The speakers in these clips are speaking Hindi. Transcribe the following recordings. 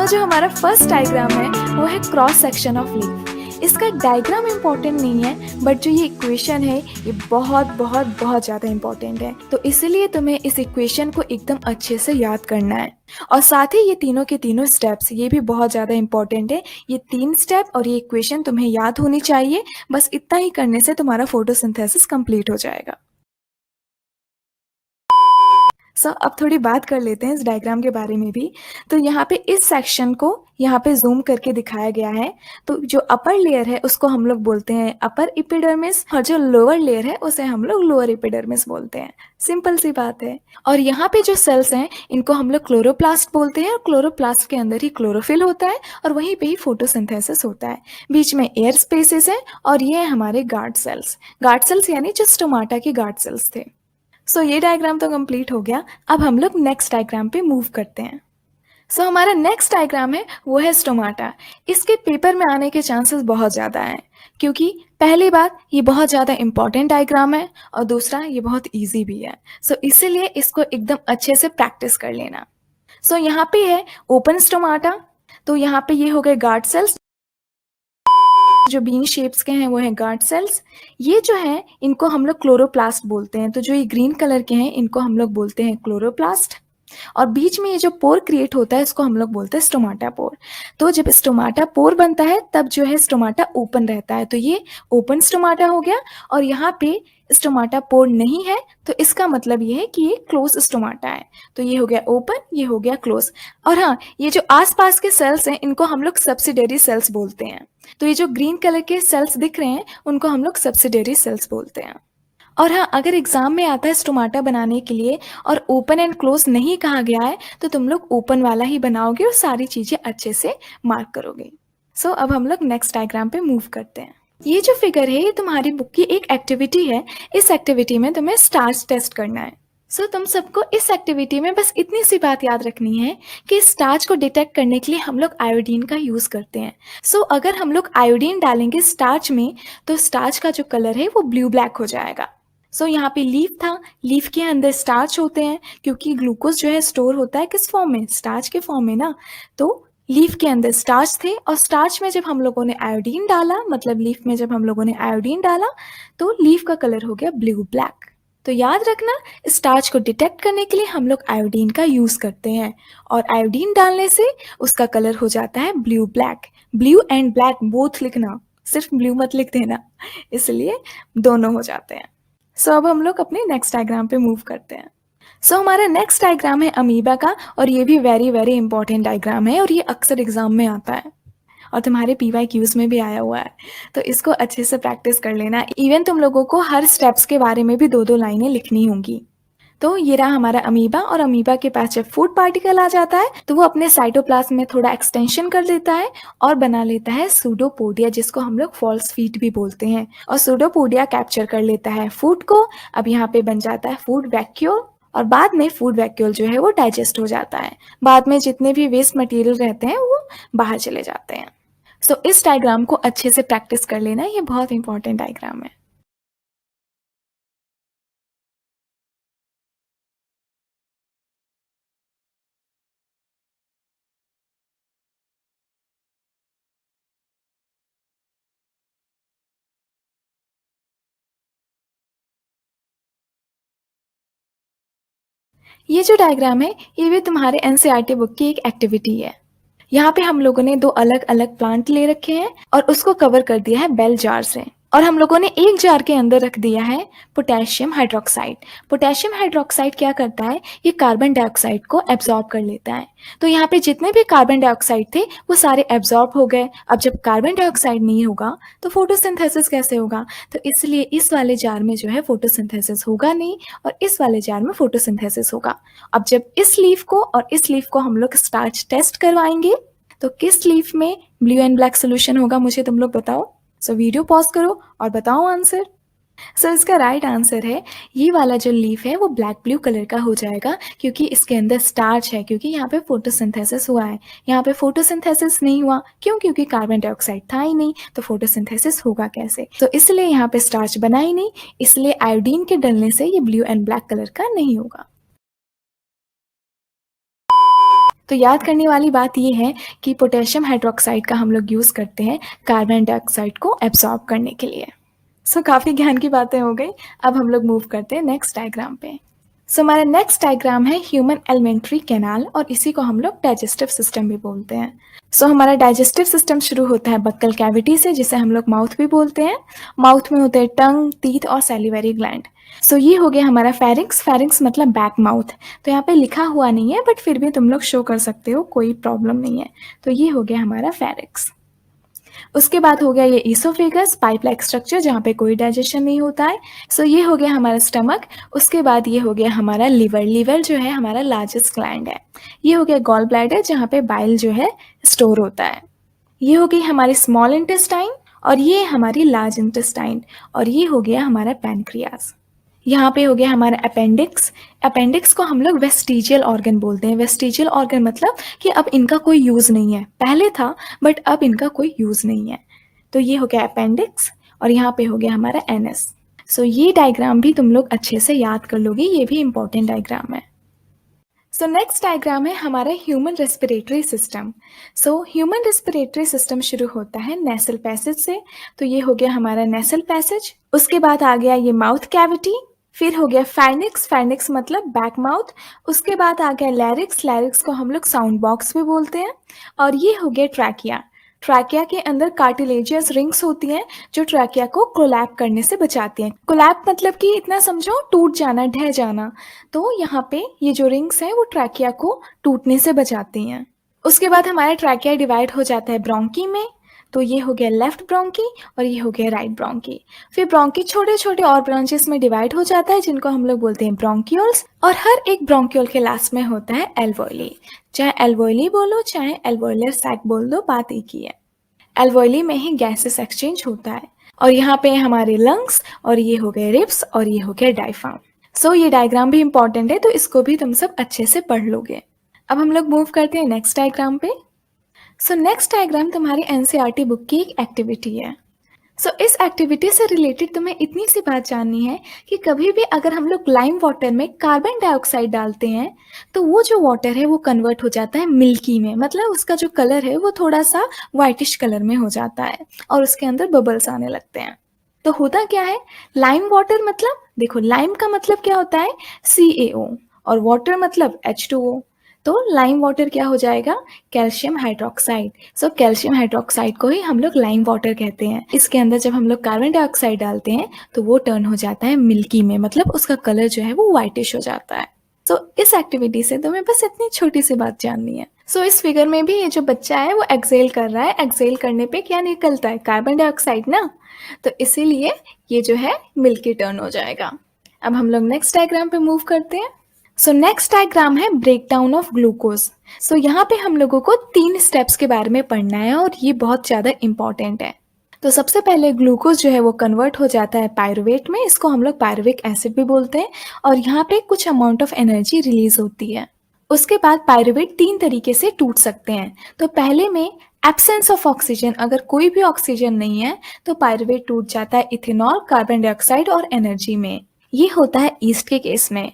सो जो हमारा फर्स्ट डायग्राम है वो है क्रॉस सेक्शन ऑफ लीफ। इसका डायग्राम इम्पॉर्टेंट नहीं है, बट जो ये इक्वेशन है ये बहुत बहुत बहुत ज़्यादा इम्पॉर्टेंट है। तो इसीलिए तुम्हें इस इक्वेशन को एकदम अच्छे से याद करना है। और साथ ही ये तीनों के तीनों स्टेप्स ये भी बहुत ज़्यादा इम्पॉर्टेंट है। ये 3 स्टेप और ये इक्वेशन तुम्हें याद होनी चाहिए। बस इतना ही करने से तुम्हारा फोटोसिंथेसिस कंप्लीट हो जाएगा। अब थोड़ी बात कर लेते हैं इस डायग्राम के बारे में भी। तो यहाँ पे इस सेक्शन को यहाँ पे जूम करके दिखाया गया है। तो जो अपर लेयर है उसको हम लोग बोलते हैं अपर एपिडर्मिस, और जो लोअर लेयर है उसे हम लोग लोअर एपिडर्मिस बोलते हैं। सिंपल सी बात है। और यहाँ पे जो सेल्स हैं इनको हम लोग क्लोरोप्लास्ट बोलते हैं, और क्लोरोप्लास्ट के अंदर ही क्लोरोफिल होता है और वहीं पे ही फोटोसिंथेसिस होता है। बीच में एयर स्पेसेस है, और ये है हमारे गार्ड सेल्स। गार्ड सेल्स यानी जो स्टोमाटा के गार्ड सेल्स थे। ये डायग्राम तो कंप्लीट हो गया। अब हम लोग नेक्स्ट डायग्राम पे मूव करते हैं। हमारा नेक्स्ट डायग्राम है वो है स्टोमाटा। इसके पेपर में आने के चांसेस बहुत ज़्यादा हैं, क्योंकि पहली बात ये बहुत ज़्यादा इंपॉर्टेंट डायग्राम है, और दूसरा ये बहुत इजी भी है। इसीलिए इसको एकदम अच्छे से प्रैक्टिस कर लेना। यहाँ पे है ओपन स्टोमाटा। तो यहाँ पे ये हो गए गार्ड सेल्स, जो बीन शेप्स के हैं वो हैं गार्ड सेल्स। ये जो हैं इनको हम लोग क्लोरोप्लास्ट बोलते हैं। तो जो ये ग्रीन कलर के हैं इनको हम लोग बोलते हैं क्लोरोप्लास्ट। और बीच में ये जो पोर क्रिएट होता है इसको हम लोग बोलते हैं स्टोमाटा पोर। तो जब स्टोमाटा पोर बनता है तब जो है स्टोमाटा ओपन रहता है। तो ये ओपन स्टोमाटा हो गया। और यहाँ पे स्टोमाटा पोर नहीं है, तो इसका मतलब ये है कि ये क्लोज स्टोमाटा है। तो ये हो गया ओपन, ये हो गया क्लोज। और हाँ, ये जो आसपास के सेल्स हैं इनको हम लोग सब्सिडरी सेल्स बोलते हैं। तो ये जो ग्रीन कलर के सेल्स दिख रहे हैं उनको हम लोग सब्सिडरी सेल्स बोलते हैं। और हाँ, अगर एग्जाम में आता है स्टोमाटा बनाने के लिए और ओपन एंड क्लोज नहीं कहा गया है तो तुम लोग ओपन वाला ही बनाओगे और सारी चीज़ें अच्छे से मार्क करोगे। अब हम लोग नेक्स्ट डायग्राम पे मूव करते हैं। ये जो फिगर है ये तुम्हारी बुक की एक एक्टिविटी है। इस एक्टिविटी में तुम्हें स्टार्च टेस्ट करना है। तुम सबको इस एक्टिविटी में बस इतनी सी बात याद रखनी है कि स्टार्च को डिटेक्ट करने के लिए हम लोग आयोडीन का यूज़ करते हैं। अगर हम लोग आयोडीन डालेंगे स्टार्च में तो स्टार्च का जो कलर है वो ब्लू ब्लैक हो जाएगा। यहाँ पे लीफ था, लीफ के अंदर स्टार्च होते हैं, क्योंकि ग्लूकोज जो है स्टोर होता है किस फॉर्म में, स्टार्च के फॉर्म में ना। तो लीफ के अंदर स्टार्च थे, और स्टार्च में जब हम लोगों ने आयोडीन डाला, मतलब लीफ में जब हम लोगों ने आयोडीन डाला तो लीफ का कलर हो गया ब्लू ब्लैक। तो याद रखना, स्टार्च को डिटेक्ट करने के लिए हम लोग आयोडीन का यूज़ करते हैं, और आयोडीन डालने से उसका कलर हो जाता है blue black. Blue and black both लिखना, सिर्फ ब्लू मत लिख देना, इसलिए दोनों हो जाते हैं। अब हम लोग अपने नेक्स्ट डायग्राम पे मूव करते हैं। हमारा नेक्स्ट डायग्राम है अमीबा का, और ये भी वेरी वेरी इंपॉर्टेंट डायग्राम है, और ये अक्सर एग्जाम में आता है और तुम्हारे PYQs में भी आया हुआ है। तो इसको अच्छे से प्रैक्टिस कर लेना। इवन तुम लोगों को हर स्टेप्स के बारे में भी 2-2 लाइनें लिखनी होंगी। तो ये रहा हमारा अमीबा, और अमीबा के पास जब फूड पार्टिकल आ जाता है तो वो अपने साइटोप्लाज्म में थोड़ा एक्सटेंशन कर देता है और बना लेता है सूडोपोडिया, जिसको हम लोग फॉल्स फीट भी बोलते हैं। और सूडोपोडिया कैप्चर कर लेता है फूड को। अब यहाँ पे बन जाता है फूड वैक्यूल, और बाद में फूड वैक्यूल जो है वो डाइजेस्ट हो जाता है। बाद में जितने भी वेस्ट मटेरियल रहते हैं वो बाहर चले जाते हैं। इस डायग्राम को अच्छे से प्रैक्टिस कर लेना, ये बहुत इंपॉर्टेंट डायग्राम है। ये जो डायग्राम है ये भी तुम्हारे NCERT बुक की एक एक्टिविटी है। यहाँ पे हम लोगों ने 2 अलग अलग प्लांट ले रखे हैं और उसको कवर कर दिया है बेल जार से, और हम लोगों ने एक जार के अंदर रख दिया है पोटेशियम हाइड्रोक्साइड। पोटेशियम हाइड्रोक्साइड क्या करता है, ये कार्बन डाइऑक्साइड को एब्जॉर्ब कर लेता है। तो यहाँ पे जितने भी कार्बन डाइऑक्साइड थे वो सारे एब्जॉर्ब हो गए। अब जब कार्बन डाइऑक्साइड नहीं होगा तो फोटोसिंथेसिस कैसे होगा, तो इसलिए इस वाले जार में जो है फोटोसिंथेसिस होगा नहीं, और इस वाले जार में फोटोसिंथेसिस होगा। अब जब इस लीफ को और इस लीफ को हम लोग स्टार्च टेस्ट करवाएंगे तो किस लीफ में ब्लू एंड ब्लैक सोल्यूशन होगा, मुझे तुम लोग बताओ। वीडियो पॉज करो और बताओ आंसर। इसका राइट आंसर है ये वाला जो लीफ है वो ब्लैक ब्लू कलर का हो जाएगा, क्योंकि इसके अंदर स्टार्च है, क्योंकि यहाँ पे फोटोसिंथेसिस हुआ है। यहाँ पे फोटोसिंथेसिस नहीं हुआ, क्यों, क्योंकि कार्बन डाइऑक्साइड था ही नहीं, तो फोटोसिंथेसिस होगा कैसे। तो इसलिए यहाँ पे स्टार्च बना ही नहीं, इसलिए आयोडीन के डलने से ये ब्लू एंड ब्लैक कलर का नहीं होगा। तो याद करने वाली बात ये है कि पोटेशियम हाइड्रोक्साइड का हम लोग यूज़ करते हैं कार्बन डाइऑक्साइड को एब्जॉर्ब करने के लिए। सो काफ़ी ज्ञान की बातें हो गई। अब हम लोग मूव करते हैं नेक्स्ट डायग्राम पे। सो हमारा नेक्स्ट डायग्राम है ह्यूमन एलिमेंट्री कैनाल, और इसी को हम लोग डाइजेस्टिव सिस्टम भी बोलते हैं। सो हमारा डाइजेस्टिव सिस्टम शुरू होता है बक्कल कैविटी से, जिसे हम लोग माउथ भी बोलते हैं। माउथ में होते हैं टंग, टीथ और सैलिवरी ग्लैंड। सो ये हो गया हमारा फेरिंक्स। फेरिंक्स मतलब बैक माउथ। तो यहाँ पे लिखा हुआ नहीं है, बट फिर भी तुम लोग शो कर सकते हो, कोई प्रॉब्लम नहीं है। तो ये हो गया हमारा फेरिंक्स। उसके बाद हो गया ये ईसोफेगस, पाइप लाइक स्ट्रक्चर जहाँ पे कोई डाइजेशन नहीं होता है। सो ये हो गया हमारा स्टमक। उसके बाद ये हो गया हमारा लिवर। लिवर जो है हमारा लार्जेस्ट ग्लैंड है। ये हो गया गॉल ब्लैडर, जहाँ पे बाइल जो है स्टोर होता है। ये हो गई हमारी स्मॉल इंटेस्टाइन, और ये हमारी लार्ज इंटेस्टाइन, और ये हो गया हमारा पैनक्रियाज। यहाँ पे हो गया हमारा अपेंडिक्स। अपेंडिक्स को हम लोग वेस्टिजियल ऑर्गन बोलते हैं। वेस्टिजियल ऑर्गन मतलब कि अब इनका कोई यूज़ नहीं है, पहले था बट अब इनका कोई यूज़ नहीं है। तो ये हो गया अपेंडिक्स, और यहाँ पे हो गया हमारा एनएस। सो ये डायग्राम भी तुम लोग अच्छे से याद कर लोगे, ये भी इंपॉर्टेंट डायग्राम है। सो नेक्स्ट डायग्राम है हमारा human respiratory system. So human respiratory system शुरू होता है नेसल पैसेज से। तो ये हो गया हमारा नेसल पैसेज। उसके बाद आ गया ये माउथ कैविटी। फिर हो गया फाइनिक्स। फाइनिक्स मतलब बैक माउथ। उसके बाद आ गया लैरिक्स। लैरिक्स को हम लोग साउंड बॉक्स भी बोलते हैं। और ये हो गया ट्रैकिया। ट्रैकिया के अंदर कार्टिलेजियस रिंग्स होती हैं, जो ट्रैकिया को कोलैप करने से बचाती हैं। कोलैप मतलब कि इतना समझो, टूट जाना, ढह जाना। तो यहाँ पे ये जो रिंग्स हैं वो ट्रैकिया को टूटने से बचाती हैं। उसके बाद हमारा ट्रैकिया डिवाइड हो जाता है ब्रोंकी में। तो ये हो गया लेफ्ट ब्रोंकी, और ये हो गया राइट ब्रोंकी। फिर ब्रोंकी छोटे छोटे और ब्रांचेस में डिवाइड हो जाता है, जिनको हम लोग बोलते हैं ब्रोंक्यूल्स। और हर एक ब्रोंक्यूल के लास्ट में होता है एल्वोइली। चाहे एल्वोइली बोलो चाहे एल्वोइलर सैक बोल दो, बात एक ही है। एल्वोइली में ही गैसेस एक्सचेंज होता है। और यहाँ पे हमारे लंग्स, और ये हो गए रिब्स, और ये हो गया डायफ्राम। सो ये डायग्राम भी इंपॉर्टेंट है, तो इसको भी तुम सब अच्छे से पढ़ लोगे। अब हम लोग मूव करते हैं नेक्स्ट डायग्राम पे। सो नेक्स्ट डायग्राम तुम्हारी एनसीईआरटी बुक की एक एक्टिविटी है। सो इस एक्टिविटी से रिलेटेड तुम्हें इतनी सी बात जाननी है कि कभी भी अगर हम लोग लाइम वाटर में कार्बन डाइऑक्साइड डालते हैं, तो वो जो वाटर है वो कन्वर्ट हो जाता है मिल्की में। मतलब उसका जो कलर है वो थोड़ा सा वाइटिश कलर में हो जाता है, और उसके अंदर बबल्स आने लगते हैं। तो होता क्या है, लाइम वाटर मतलब, देखो लाइम का मतलब क्या होता है, CaO, और वाटर मतलब H2O। तो लाइम वाटर क्या हो जाएगा, calcium hydroxide. So calcium hydroxide को ही हम लोग लाइम वाटर कहते हैं। इसके अंदर जब हम लोग कार्बन डाइऑक्साइड डालते हैं तो वो टर्न हो जाता है मिल्की में, मतलब उसका कलर जो है वो व्हाइटिश हो जाता है। सो इस एक्टिविटी से तुम्हें बस इतनी छोटी सी बात जाननी है। सो इस फिगर में भी ये जो बच्चा है वो एक्सेल कर रहा है। एक्सेल करने पे क्या निकलता है, कार्बन डाइऑक्साइड ना। तो इसीलिए ये जो है मिल्की टर्न हो जाएगा। अब हम लोग नेक्स्ट डायग्राम पे मूव करते हैं। सो नेक्स्ट डायग्राम है ब्रेकडाउन ऑफ ग्लूकोज। सो यहाँ पे हम लोगों को 3 स्टेप्स के बारे में पढ़ना है, और ये बहुत ज़्यादा इंपॉर्टेंट है। तो सबसे पहले ग्लूकोज जो है वो कन्वर्ट हो जाता है पायरुवेट में। इसको हम लोग पायरुविक एसिड भी बोलते हैं, और यहाँ पे कुछ अमाउंट ऑफ एनर्जी रिलीज होती है। उसके बाद पायरुवेट 3 तरीके से टूट सकते हैं। तो पहले में एब्सेंस ऑफ ऑक्सीजन, अगर कोई भी ऑक्सीजन नहीं है तो पायरुवेट टूट जाता है इथेनॉल, कार्बन डाइऑक्साइड और एनर्जी में। ये होता है ईस्ट के केस में।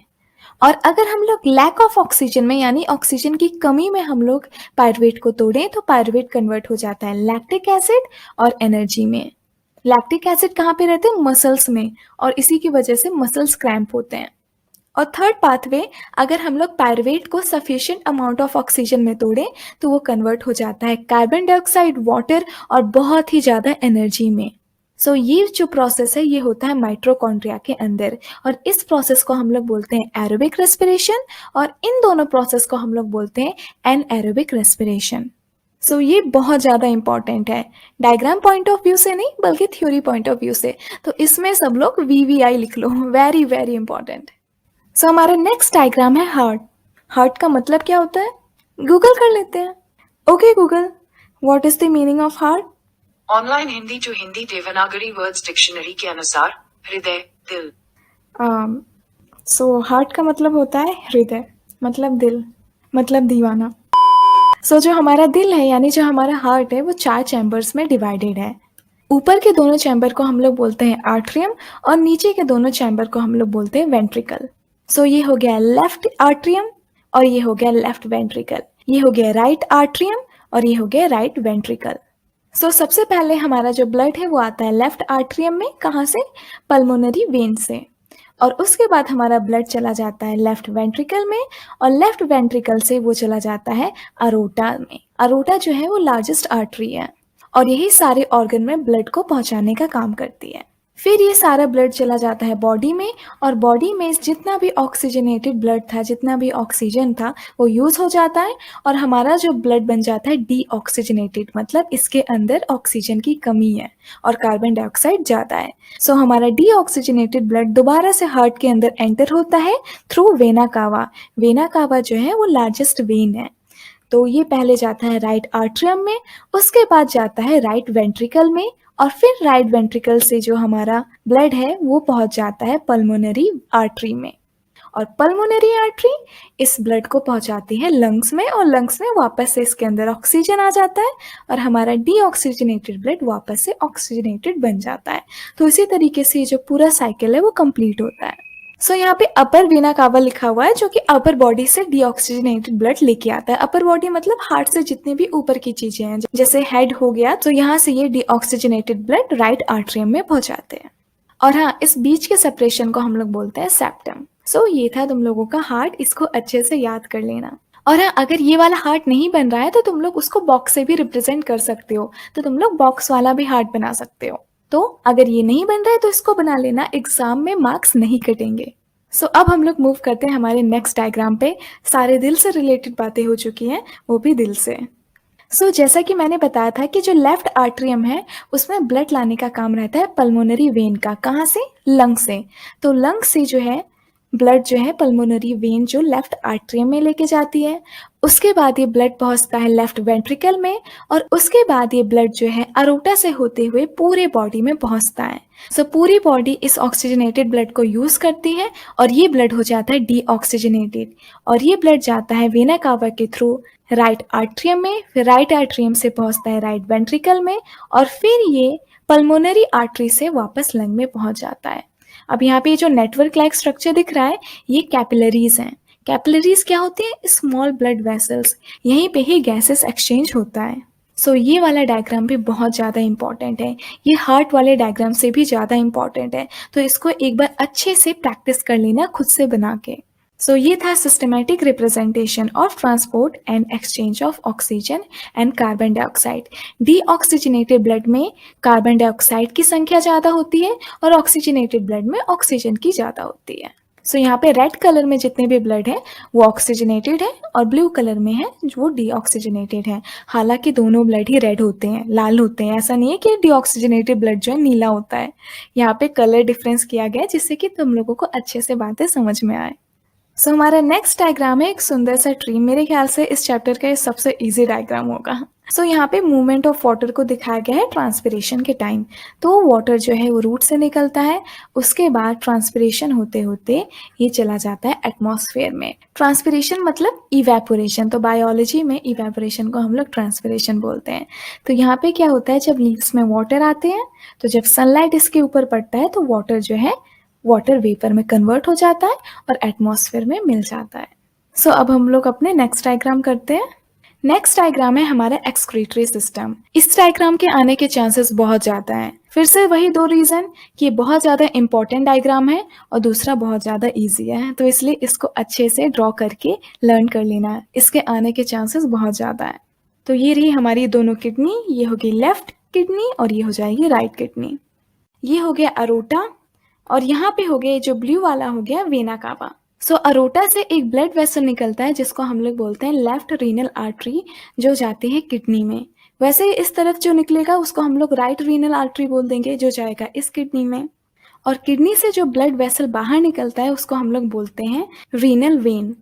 और अगर हम लोग लैक ऑफ ऑक्सीजन में, यानी ऑक्सीजन की कमी में हम लोग पायरुवेट को तोड़ें, तो पायरुवेट कन्वर्ट हो जाता है लैक्टिक एसिड और एनर्जी में। लैक्टिक एसिड कहाँ पे रहते हैं, मसल्स में, और इसी की वजह से मसल्स क्रैम्प होते हैं। और थर्ड पाथवे, अगर हम लोग पायरुवेट को सफिशिएंट अमाउंट ऑफ ऑक्सीजन में तोड़ें तो वो कन्वर्ट हो जाता है कार्बन डाइऑक्साइड, वाटर और बहुत ही ज़्यादा एनर्जी में। सो ये जो प्रोसेस है ये होता है माइटोकॉन्ड्रिया के अंदर, और इस प्रोसेस को हम लोग बोलते हैं एरोबिक रेस्पिरेशन, और इन दोनों प्रोसेस को हम लोग बोलते हैं एनएरोबिक रेस्पिरेशन। सो ये बहुत ज़्यादा इंपॉर्टेंट है, डायग्राम पॉइंट ऑफ व्यू से नहीं बल्कि थ्योरी पॉइंट ऑफ व्यू से। तो इसमें सब लोग VVI लिख लो, वेरी वेरी इंपॉर्टेंट। सो हमारा नेक्स्ट डायग्राम है हार्ट। हार्ट का मतलब क्या होता है, गूगल कर लेते हैं। Okay Google, what is the meaning of heart? Online Hindi जो हिंदी देवनागरी वर्ड्स डिक्शनरी के अनुसार हृदय, दिल। सो हार्ट का मतलब होता है हृदय, मतलब दिल, मतलब दीवाना। सो जो हमारा दिल है, यानी जो हमारा हार्ट है, वो 4 चैम्बर्स में डिवाइडेड है। ऊपर के दोनों चैम्बर को हम लोग बोलते हैं आर्ट्रियम, और नीचे के दोनों चैम्बर को हम लोग बोलते हैं वेंट्रिकल। सो ये हो गया लेफ्ट आर्ट्रियम, और ये हो गया लेफ्ट वेंट्रिकल। ये हो गया राइट आर्ट्रियम और ये हो गया राइट वेंट्रिकल। सो सबसे पहले हमारा जो ब्लड है वो आता है लेफ्ट आर्ट्रियम में, कहाँ से? पल्मोनरी वेन से। और उसके बाद हमारा ब्लड चला जाता है लेफ्ट वेंट्रिकल में, और लेफ्ट वेंट्रिकल से वो चला जाता है अरोटा में। अरोटा जो है वो लार्जेस्ट आर्टरी है और यही सारे ऑर्गन में ब्लड को पहुंचाने का काम करती है। फिर ये सारा ब्लड चला जाता है बॉडी में, और बॉडी में जितना भी ऑक्सीजनेटेड ब्लड था, जितना भी ऑक्सीजन था, वो यूज़ हो जाता है और हमारा जो ब्लड बन जाता है डीऑक्सीजनेटेड, मतलब इसके अंदर ऑक्सीजन की कमी है और कार्बन डाइऑक्साइड ज़्यादा है। सो हमारा डीऑक्सीजनेटेड ब्लड दोबारा से हार्ट के अंदर एंटर होता है through vena cava. Vena cava जो है वो लार्जेस्ट वेन है। तो ये पहले जाता है राइट आर्ट्रियम में, उसके बाद जाता है राइट वेंट्रिकल में, और फिर राइट वेंट्रिकल से जो हमारा ब्लड है वो पहुंच जाता है पल्मोनरी आर्टरी में। और पल्मोनरी आर्टरी इस ब्लड को पहुंचाती है लंग्स में, और लंग्स में वापस से इसके अंदर ऑक्सीजन आ जाता है और हमारा डीऑक्सीजनेटेड ब्लड वापस से ऑक्सीजनेटेड बन जाता है। तो इसी तरीके से ये जो पूरा साइकिल है वो कंप्लीट होता है। सो यहाँ पे अपर वेना कावा लिखा हुआ है, जो कि अपर बॉडी से डीऑक्सीजनेटेड ब्लड लेके आता है। अपर बॉडी मतलब हार्ट से जितने भी ऊपर की चीजें हैं, जैसे हेड हो गया, तो यहाँ से ये डीऑक्सीजनेटेड ब्लड राइट आर्टरियम में पहुंचाते हैं। और हाँ, इस बीच के सेपरेशन को हम लोग बोलते हैं सेप्टम। सो ये था तुम लोगों का हार्ट, इसको अच्छे से याद कर लेना। और हाँ, अगर ये वाला हार्ट नहीं बन रहा है तो तुम लोग उसको बॉक्स से भी रिप्रेजेंट कर सकते हो, तो तुम लोग बॉक्स वाला भी हार्ट बना सकते हो। तो अगर ये नहीं बन रहा है तो इसको बना लेना, एग्जाम में मार्क्स नहीं कटेंगे। सो अब हम लोग मूव करते हैं हमारे नेक्स्ट डायग्राम पे। सारे दिल से रिलेटेड बातें हो चुकी हैं, वो भी दिल से। जैसा कि मैंने बताया था कि जो लेफ्ट आर्ट्रियम है उसमें ब्लड लाने का काम रहता है पल्मोनरी वेन का। कहाँ से? लंग से। तो लंग से जो है ब्लड जो है पल्मोनरी वेन जो लेफ्ट आर्ट्रियम में लेके जाती है। उसके बाद ये ब्लड पहुंचता है लेफ्ट वेंट्रिकल में, और उसके बाद ये ब्लड जो है अरोटा से होते हुए पूरे बॉडी में पहुंचता है। पूरी बॉडी इस ऑक्सीजनेटेड ब्लड को यूज करती है और ये ब्लड हो जाता है डीऑक्सीजनेटेड, और ये ब्लड जाता है वेना कावा के थ्रू राइट आर्ट्रियम में, फिर राइट आर्ट्रियम से पहुंचता है राइट वेंट्रिकल में, और फिर ये पल्मोनरी आर्टरी से वापस लंग में पहुंच जाता है। अब यहाँ पे जो नेटवर्क लाइक स्ट्रक्चर दिख रहा है ये कैपिलरीज हैं। कैपिलरीज क्या होते हैं? Small blood vessels. यहीं पे ही गैसेस एक्सचेंज होता है। ये वाला डायग्राम भी बहुत ज़्यादा इंपॉर्टेंट है, ये हार्ट वाले डायग्राम से भी ज़्यादा इंपॉर्टेंट है, तो इसको एक बार अच्छे से प्रैक्टिस कर लेना खुद से बना के। ये था systematic representation of transport and exchange of oxygen and carbon dioxide. Deoxygenated blood में कार्बन डाइऑक्साइड की संख्या ज़्यादा होती है और ऑक्सीजनेटेड ब्लड में ऑक्सीजन की ज़्यादा होती है। यहाँ पे रेड कलर में जितने भी ब्लड है वो ऑक्सीजनेटेड है और ब्लू कलर में है वो डीऑक्सीजनेटेड है। हालांकि दोनों ब्लड ही रेड होते हैं, लाल होते हैं, ऐसा नहीं है कि डीऑक्सीजनेटेड ब्लड जो है नीला होता है। यहाँ पे कलर डिफरेंस किया गया है जिससे कि तुम लोगों को अच्छे से बातें समझ में आए। हमारा नेक्स्ट डायग्राम है एक सुंदर सा ट्री। मेरे ख्याल से इस चैप्टर का ये सबसे इजी डायग्राम होगा। यहाँ पे मूवमेंट ऑफ वाटर को दिखाया गया है ट्रांसपिरेशन के टाइम। तो वाटर जो है वो रूट से निकलता है, उसके बाद ट्रांसपिरेशन होते होते ये चला जाता है एटमॉस्फेयर में। ट्रांसपिरेशन मतलब इवेपोरेशन, तो बायोलॉजी में इवेपोरेशन को हम लोग ट्रांसपिरेशन बोलते हैं। तो यहाँ पे क्या होता है, जब लीव्स में वाटर आते हैं तो जब सनलाइट इसके ऊपर पड़ता है तो वाटर जो है वाटर वेपर में कन्वर्ट हो जाता है और एटमॉस्फेयर में मिल जाता है। अब हम लोग अपने नेक्स्ट डायग्राम करते हैं। नेक्स्ट डायग्राम है हमारा एक्सक्रीटरी सिस्टम। इस डायग्राम के आने के चांसेस बहुत ज़्यादा हैं। फिर से वही दो रीज़न कि बहुत ज़्यादा इंपॉर्टेंट डायग्राम है और दूसरा बहुत ज़्यादा ईजी है, तो इसलिए इसको अच्छे से ड्रॉ करके लर्न कर लेना है। इसके आने के चांसेस बहुत ज़्यादा है। तो ये रही हमारी दोनों किडनी, ये होगी लेफ्ट किडनी और ये हो जाएगी राइट किडनी। ये हो गया अरोटा और यहाँ पे हो गया जो ब्लू वाला हो गया वेना कावा। अरोटा से एक ब्लड वेसल निकलता है जिसको हम लोग बोलते हैं लेफ्ट रीनल आर्टरी, जो जाती है किडनी में। वैसे इस तरफ जो निकलेगा उसको हम लोग राइट रीनल आर्टरी बोल देंगे, जो जाएगा इस किडनी में। और किडनी से जो ब्लड वेसल बाहर निकलता है उसको हम लोग बोलते हैं रीनल वेन।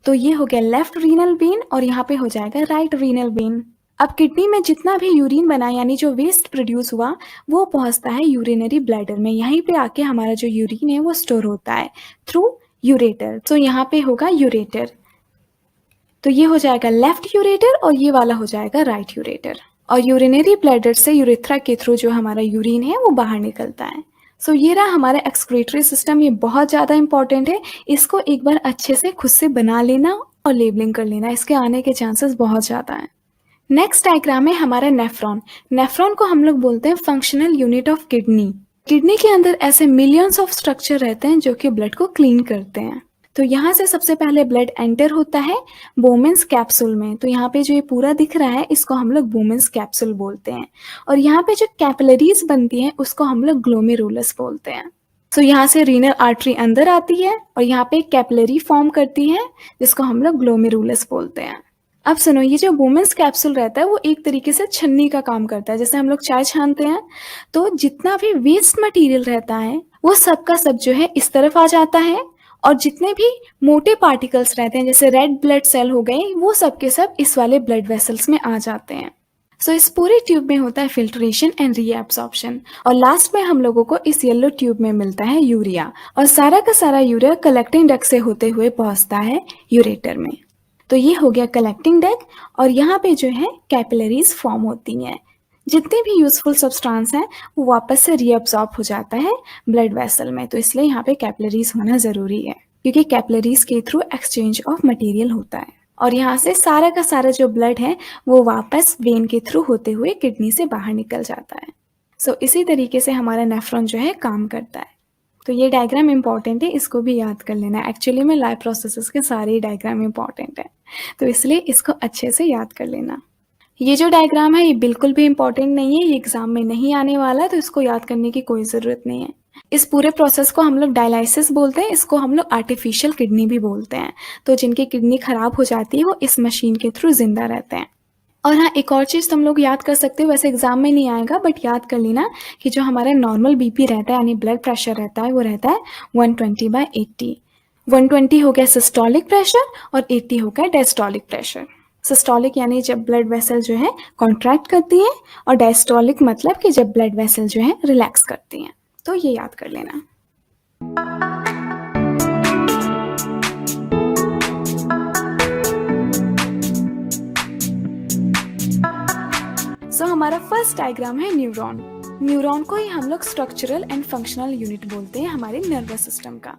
तो ये हो गया लेफ्ट रीनल वेन और यहाँ पे हो जाएगा राइट रीनल वेन। अब किडनी में जितना भी यूरिन बना यानी जो वेस्ट प्रोड्यूस हुआ वो पहुंचता है यूरिनरी ब्लैडर में। यहीं पे आके हमारा जो यूरिन है वो स्टोर होता है थ्रू यूरेटर। यहाँ पे होगा यूरेटर, तो ये हो जाएगा लेफ्ट यूरेटर और ये वाला हो जाएगा राइट यूरेटर। और यूरिनरी ब्लैडर से यूरेथ्रा के थ्रू जो हमारा यूरिन है वो बाहर निकलता है। ये रहा हमारा एक्सक्रीटरी सिस्टम। ये बहुत ज़्यादा इंपॉर्टेंट है, इसको एक बार अच्छे से खुद से बना लेना और लेबलिंग कर लेना, इसके आने के चांसेस बहुत ज़्यादा हैं। नेक्स्ट डायग्राम है हमारा नेफ्रॉन। नेफ्रॉन को हम लोग बोलते हैं functional unit of kidney. Kidney के अंदर ऐसे मिलियंस ऑफ स्ट्रक्चर रहते हैं जो कि ब्लड को क्लीन करते हैं। तो यहाँ से सबसे पहले ब्लड एंटर होता है बोमेंस कैप्सूल में। तो यहाँ पे जो ये पूरा दिख रहा है इसको हम लोग बोमेंस कैप्सूल बोलते हैं। और यहाँ पे जो कैपिलरीज बनती हैं उसको हम लोग ग्लोमेरुलस बोलते हैं। तो यहाँ से रीनल आर्टरी अंदर आती है और यहाँ पे कैपिलरी फॉर्म करती है जिसको हम लोग ग्लोमेरुलस बोलते हैं। अब सुनो, ये जो वुमेन्स कैप्सूल रहता है वो एक तरीके से छन्नी का काम करता है। जैसे हम लोग चाय छानते हैं तो जितना भी वेस्ट मटेरियल रहता है वो सब का सब जो है इस तरफ आ जाता है, और जितने भी मोटे पार्टिकल्स रहते हैं जैसे रेड ब्लड सेल हो गए वो सब के सब इस वाले ब्लड वेसल्स में आ जाते हैं। सो इस पूरे ट्यूब में होता है फिल्ट्रेशन एंड रीएब्सॉर्प्शन, और लास्ट में हम लोगों को इस येलो ट्यूब में मिलता है यूरिया, और सारा का सारा यूरिया कलेक्टिंग डक्ट से होते हुए पहुंचता है यूरेटर में। तो ये हो गया कलेक्टिंग डक्ट, और यहाँ पे जो है कैपिलरीज फॉर्म होती हैं। जितने भी यूजफुल सब्सटेंस हैं वो वापस से रीअब्सॉर्ब हो जाता है ब्लड वेसल में। तो इसलिए यहाँ पे कैपिलरीज होना ज़रूरी है क्योंकि कैपिलरीज के थ्रू एक्सचेंज ऑफ मटेरियल होता है, और यहाँ से सारा का सारा जो ब्लड है वो वापस वेन के थ्रू होते हुए किडनी से बाहर निकल जाता है। सो इसी तरीके से हमारा नेफ्रॉन जो है काम करता है। तो ये डायग्राम इंपॉर्टेंट है, इसको भी याद कर लेना। एक्चुअली में लाइफ प्रोसेसेस के सारे ही डायग्राम इंपॉर्टेंट है, तो इसलिए इसको अच्छे से याद कर लेना। ये जो डायग्राम है ये बिल्कुल भी इंपॉर्टेंट नहीं है, ये एग्जाम में नहीं आने वाला है, तो इसको याद करने की कोई ज़रूरत नहीं है। इस पूरे प्रोसेस को हम लोग डायलिसिस बोलते हैं, इसको हम लोग आर्टिफिशियल किडनी भी बोलते हैं। तो जिनकी किडनी खराब हो जाती है वो इस मशीन के थ्रू जिंदा रहते हैं। और हाँ, एक और चीज़ तुम लोग याद कर सकते हो, वैसे एग्जाम में नहीं आएगा बट याद कर लेना कि जो हमारा नॉर्मल बीपी रहता है यानी ब्लड प्रेशर रहता है वो रहता है 120/80। 120 हो गया सिस्टोलिक प्रेशर और 80 हो गया डायस्टोलिक प्रेशर। सिस्टोलिक यानी जब ब्लड वेसल जो है कॉन्ट्रैक्ट करती है, और डायस्टोलिक मतलब कि जब ब्लड वेसल जो है रिलैक्स करती हैं। तो ये याद कर लेना। हमारा फर्स्ट डायग्राम है न्यूरॉन। न्यूरॉन को ही हम लोग स्ट्रक्चरल एंड फंक्शनल यूनिट बोलते हैं हमारे नर्वस सिस्टम का।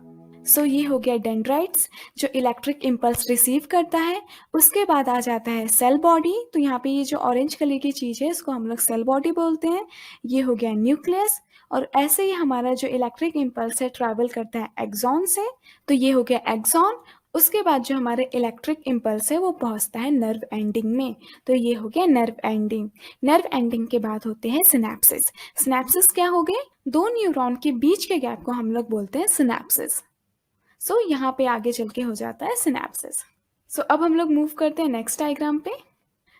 ये हो गया डेंड्राइट्स जो इलेक्ट्रिक इम्पल्स रिसीव करता है। उसके बाद आ जाता है सेल बॉडी। तो यहाँ पे ये जो ऑरेंज कलर की चीज़ है इसको हम लोग सेल बॉडी बोलते हैं। ये हो गया न्यूक्लियस, और ऐसे ही हमारा जो इलेक्ट्रिक इम्पल्स है ट्रैवल करता है एक्सॉन से। तो ये हो गया एक्सॉन। उसके बाद जो हमारे इलेक्ट्रिक इम्पल्स है वो पहुंचता है नर्व एंडिंग में। तो ये हो गया नर्व एंडिंग। नर्व एंडिंग के बाद होते हैं सिनेप्सिस। सिनेप्सिस क्या हो गए? दो न्यूरॉन के बीच के गैप को हम लोग बोलते हैं सिनेप्सिस। यहाँ पे आगे चल के हो जाता है सिनेप्सिस। अब हम लोग मूव करते हैं नेक्स्ट डायग्राम पे।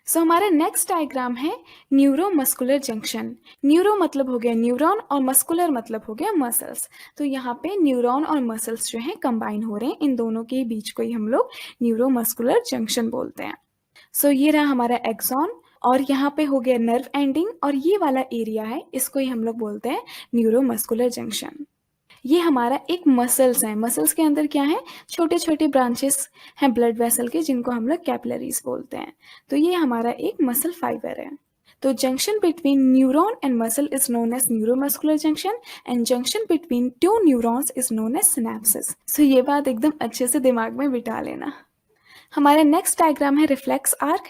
हमारा नेक्स्ट डायग्राम है न्यूरोमस्कुलर जंक्शन। न्यूरो मतलब हो गया न्यूरॉन और मस्कुलर मतलब हो गया मसल्स। तो यहाँ पे न्यूरॉन और मसल्स जो हैं कंबाइन हो रहे हैं, इन दोनों के बीच को ही हम लोग न्यूरोमस्कुलर जंक्शन बोलते हैं। ये रहा हमारा एक्सॉन, और यहाँ पे हो गया नर्व एंडिंग, और ये वाला एरिया है इसको ही हम लोग बोलते हैं न्यूरोमस्कुलर जंक्शन। ये हमारा एक मसल्स है। मसल्स के अंदर क्या है? छोटे छोटे ब्रांचेस हैं ब्लड वेसल के जिनको हम लोग कैपिलरीज बोलते हैं। तो ये हमारा एक मसल फाइबर है। तो junction between neuron and muscle is known as neuromuscular junction, and junction between two neurons is known as synapsis. ये बात एकदम अच्छे से दिमाग में बिठा लेना। हमारा नेक्स्ट डायग्राम है रिफ्लेक्स आर्क।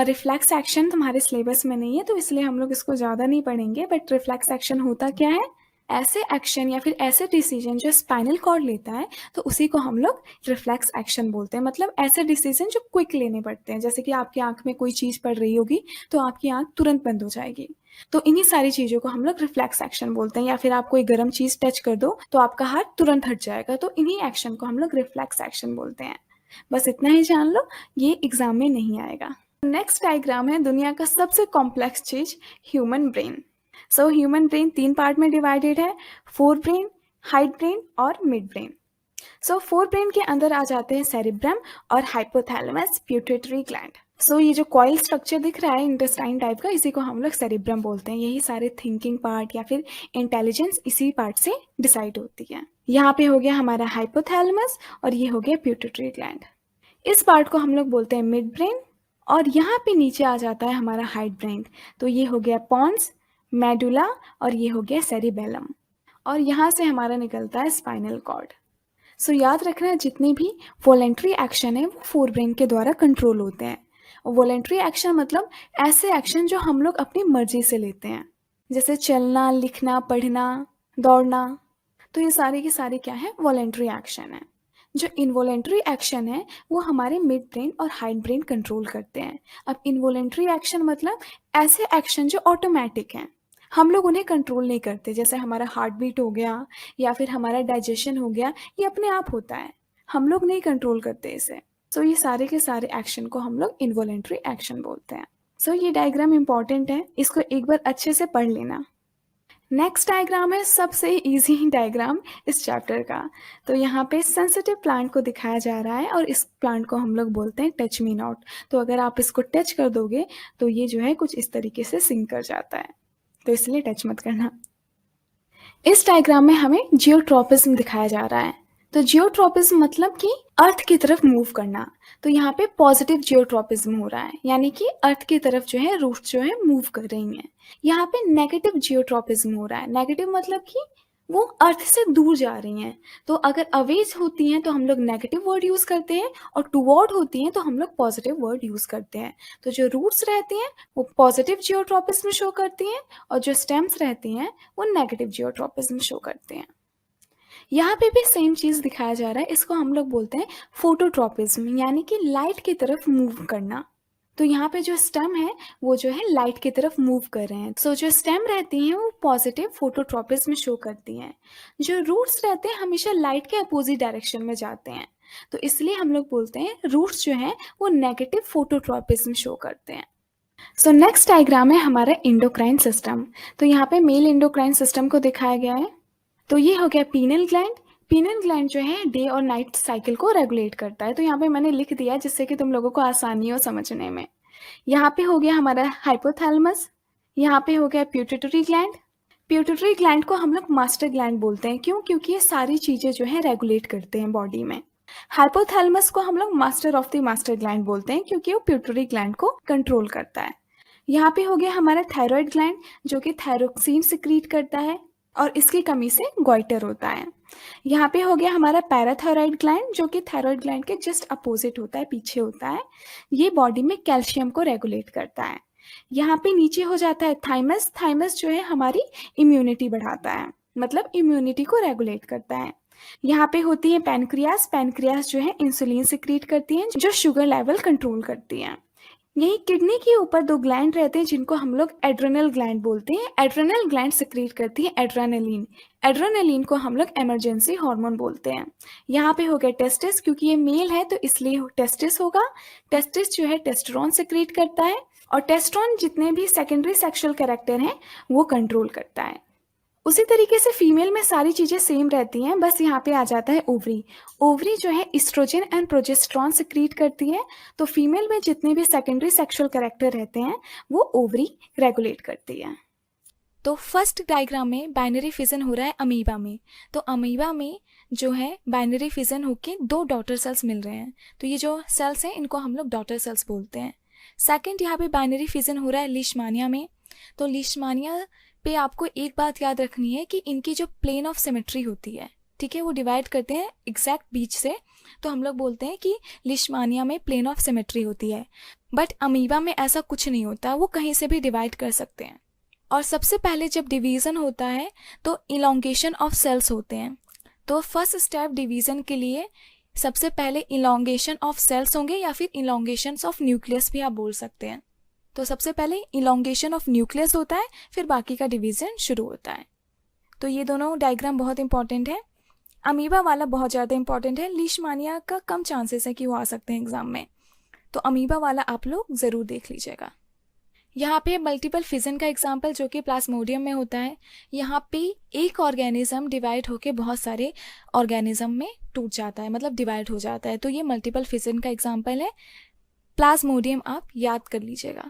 रिफ्लेक्स एक्शन तुम्हारे सिलेबस में नहीं है तो इसलिए हम लोग इसको ज़्यादा नहीं पढ़ेंगे, बट रिफ्लेक्स एक्शन होता क्या है? ऐसे एक्शन या फिर ऐसे डिसीजन जो स्पाइनल कॉर्ड लेता है तो उसी को हम लोग रिफ्लेक्स एक्शन बोलते हैं। मतलब ऐसे डिसीजन जो क्विक लेने पड़ते हैं, जैसे कि आपकी आंख में कोई चीज़ पड़ रही होगी तो आपकी आंख तुरंत बंद हो जाएगी। तो इन्हीं सारी चीज़ों को हम लोग रिफ्लेक्स एक्शन बोलते हैं। या फिर आप कोई गर्म चीज़ टच कर दो तो आपका हाथ तुरंत हट जाएगा, तो इन्हीं एक्शन को हम लोग रिफ्लेक्स एक्शन बोलते हैं। बस इतना ही जान लो, ये एग्जाम में नहीं आएगा। नेक्स्ट डायग्राम है दुनिया का सबसे कॉम्प्लेक्स चीज, human brain. Human brain 3 part में डिवाइडेड है, फोर ब्रेन, हाइड ब्रेन और मिड ब्रेन। फोर ब्रेन के अंदर आ जाते हैं सेरिब्रम और हाइपोथैलेमस प्यूटेटरी ग्लैंड। ये जो कॉइल स्ट्रक्चर दिख रहा है इंटेस्टाइन टाइप का, इसी को हम लोग सेरिब्रम बोलते हैं। यही सारे थिंकिंग पार्ट या फिर इंटेलिजेंस इसी पार्ट से डिसाइड होती है। यहाँ पे हो गया हमारा हाइपोथैलेमस और ये हो गया प्यूटेटरी ग्लैंड। इस पार्ट को हम लोग बोलते हैं मिड ब्रेन, और यहाँ पे नीचे आ जाता है हमारा हाइड ब्रेन। तो ये हो गया पॉन्स, मेडुला और ये हो गया सेरिबेलम, और यहाँ से हमारा निकलता है स्पाइनल कॉर्ड। सो याद रखना जितने भी वॉलेंट्री एक्शन है वो फोर ब्रेन के द्वारा कंट्रोल होते हैं। और वॉलेंट्री एक्शन मतलब ऐसे एक्शन जो हम लोग अपनी मर्जी से लेते हैं, जैसे चलना, लिखना, पढ़ना, दौड़ना। तो ये सारी की सारी क्या है, वॉलेंट्री एक्शन है। जो इनवॉलेंट्री एक्शन है वो हमारे मिड ब्रेन और हाइड ब्रेन कंट्रोल करते हैं। अब इनवॉलेंट्री एक्शन मतलब ऐसे एक्शन जो ऑटोमेटिक हैं, हम लोग उन्हें कंट्रोल नहीं करते, जैसे हमारा हार्ट बीट हो गया या फिर हमारा डाइजेशन हो गया, ये अपने आप होता है, हम लोग नहीं कंट्रोल करते इसे। सो ये सारे के सारे एक्शन को हम लोग इनवॉलेंट्री एक्शन बोलते हैं। सो ये डायग्राम इंपॉर्टेंट है, इसको एक बार अच्छे से पढ़ लेना। नेक्स्ट डायग्राम है सबसे इजी डायग्राम इस चैप्टर का। तो यहाँ पे सेंसिटिव प्लांट को दिखाया जा रहा है और इस प्लांट को हम लोग बोलते हैं टच मी नॉट। तो अगर आप इसको टच कर दोगे तो ये जो है कुछ इस तरीके से सिंक कर जाता है, तो इसलिए टच मत करना। इस डायग्राम में हमें जियोट्रॉपिज्म दिखाया जा रहा है। तो जियोट्रॉपिज्म मतलब कि अर्थ की तरफ मूव करना। तो यहाँ पे पॉजिटिव जियोट्रॉपिज्म हो रहा है, यानी कि अर्थ की तरफ जो है रूट्स जो है मूव कर रही हैं। यहाँ पे नेगेटिव जियोट्रॉपिज्म हो रहा है। नेगेटिव मतलब कि वो अर्थ से दूर जा रही हैं। तो अगर अवेज होती हैं तो हम लोग नेगेटिव वर्ड यूज करते हैं, और टुवर्ड होती हैं तो हम लोग पॉजिटिव वर्ड यूज करते हैं। तो जो रूट्स रहती हैं वो पॉजिटिव जियोट्रॉपिज्म शो करती हैं, और जो स्टेम्स रहती हैं वो नेगेटिव जियोट्रॉपिज्म शो करते हैं। यहाँ पे भी सेम चीज़ दिखाया जा रहा है, इसको हम लोग बोलते हैं फोटोट्रॉपिज्म, यानी कि लाइट की तरफ मूव करना। तो यहाँ पे जो स्टेम है वो जो है लाइट की तरफ मूव कर रहे हैं। सो जो स्टेम रहती हैं वो पॉजिटिव फोटोट्रॉपिज्म शो करती हैं। जो रूट्स रहते हैं हमेशा लाइट के अपोजिट डायरेक्शन में जाते हैं, तो इसलिए हम लोग बोलते हैं रूट्स जो हैं वो नेगेटिव फोटोट्रॉपिज्म शो करते हैं। सो नेक्स्ट डायग्राम है हमारा इंडोक्राइन सिस्टम। तो यहाँ पे मेल इंडोक्राइन सिस्टम को दिखाया गया है। तो ये हो गया पीनल ग्लैंड। पीनल ग्लैंड जो है डे और नाइट साइकिल को रेगुलेट करता है। तो यहाँ पे मैंने लिख दिया जिससे कि तुम लोगों को आसानी हो समझने में। यहाँ पे हो गया हमारा हाइपोथैलेमस। यहाँ पे हो गया प्यूटिटरी ग्लैंड। प्यूटिटरी ग्लैंड को हम लोग मास्टर ग्लैंड बोलते हैं, क्यों? क्योंकि ये सारी चीज़ें जो है रेगुलेट करते हैं बॉडी में। हाइपोथैलेमस को हम लोग master of the master gland बोलते हैं, क्योंकि वो प्यूटिटरी ग्लैंड को कंट्रोल करता है। यहाँ पे हो गया हमारा थायराइड ग्लैंड, जो कि थायरोक्सिन सिक्रीट करता है, और इसकी कमी से गॉइटर होता है। यहाँ पे हो गया हमारा पैराथायराइड ग्लैंड, जो कि थायराइड ग्लैंड के जस्ट अपोजिट होता है, पीछे होता है। ये बॉडी में कैल्शियम को रेगुलेट करता है। यहाँ पे नीचे हो जाता है थाइमस। थाइमस जो है हमारी इम्यूनिटी बढ़ाता है, मतलब इम्यूनिटी को रेगुलेट करता है। यहाँ पे होती है पैनक्रियास। पैनक्रियास जो है इंसुलिन सिक्रीट करती है, जो शुगर लेवल कंट्रोल करती है। यही किडनी के ऊपर दो ग्लैंड रहते हैं जिनको हम लोग एड्रेनल ग्लैंड बोलते हैं। एड्रेनल ग्लैंड सिक्रीट करती है एड्रेनलिन। एड्रेनलिन को हम लोग इमरजेंसी हार्मोन बोलते हैं। यहाँ पे हो गया टेस्टिस, क्योंकि ये मेल है तो इसलिए टेस्टिस होगा। टेस्टिस जो है टेस्टोस्टेरोन सिक्रीट करता है, और टेस्टोस्टेरोन जितने भी सेकेंडरी सेक्सुअल कैरेक्टर हैं वो कंट्रोल करता है। उसी तरीके से फीमेल में सारी चीज़ें सेम रहती हैं, बस यहाँ पे आ जाता है ओवरी। ओवरी जो है इस्ट्रोजन एंड प्रोजेस्टेरॉन सिक्रीट करती है। तो फीमेल में जितने भी सेकेंडरी सेक्सुअल कैरेक्टर रहते हैं वो ओवरी रेगुलेट करती है। तो फर्स्ट डायग्राम में बाइनरी फिजन हो रहा है अमीबा में। तो अमीबा में जो है बाइनरी फिजन होके दो डॉटर सेल्स मिल रहे हैं। तो ये जो सेल्स हैं इनको हम लोग डॉटर सेल्स बोलते हैं। सेकेंड यहाँ पे बाइनरी फिजन हो रहा है लीशमानिया में। तो लीशमानिया पे आपको एक बात याद रखनी है कि इनकी जो प्लेन ऑफ सिमेट्री होती है, ठीक है, वो डिवाइड करते हैं एग्जैक्ट बीच से। तो हम लोग बोलते हैं कि लीशमानिया में प्लेन ऑफ सिमेट्री होती है, बट अमीबा में ऐसा कुछ नहीं होता, वो कहीं से भी डिवाइड कर सकते हैं। और सबसे पहले जब डिवीज़न होता है तो इलोंगेशन ऑफ सेल्स होते हैं। तो फर्स्ट स्टेप डिवीज़न के लिए सबसे पहले इलोंगेशन ऑफ सेल्स होंगे, या फिर इलोंगेशन ऑफ न्यूक्लियस भी आप बोल सकते हैं। तो सबसे पहले इलोंगेशन ऑफ न्यूक्लियस होता है, फिर बाकी का डिवीज़न शुरू होता है। तो ये दोनों डायग्राम बहुत इंपॉर्टेंट है। अमीबा वाला बहुत ज़्यादा इंपॉर्टेंट है। लीशमानिया का कम चांसेस है कि वो आ सकते हैं एग्जाम में, तो अमीबा वाला आप लोग ज़रूर देख लीजिएगा। यहाँ पे मल्टीपल फिजन का एग्जाम्पल जो कि प्लाज्मोडियम में होता है। यहाँ पे एक ऑर्गेनिज्म डिवाइड होके बहुत सारे ऑर्गेनिज्म में टूट जाता है, मतलब डिवाइड हो जाता है। तो ये मल्टीपल फिजन का एग्जाम्पल है। प्लाज्मोडियम आप याद कर लीजिएगा।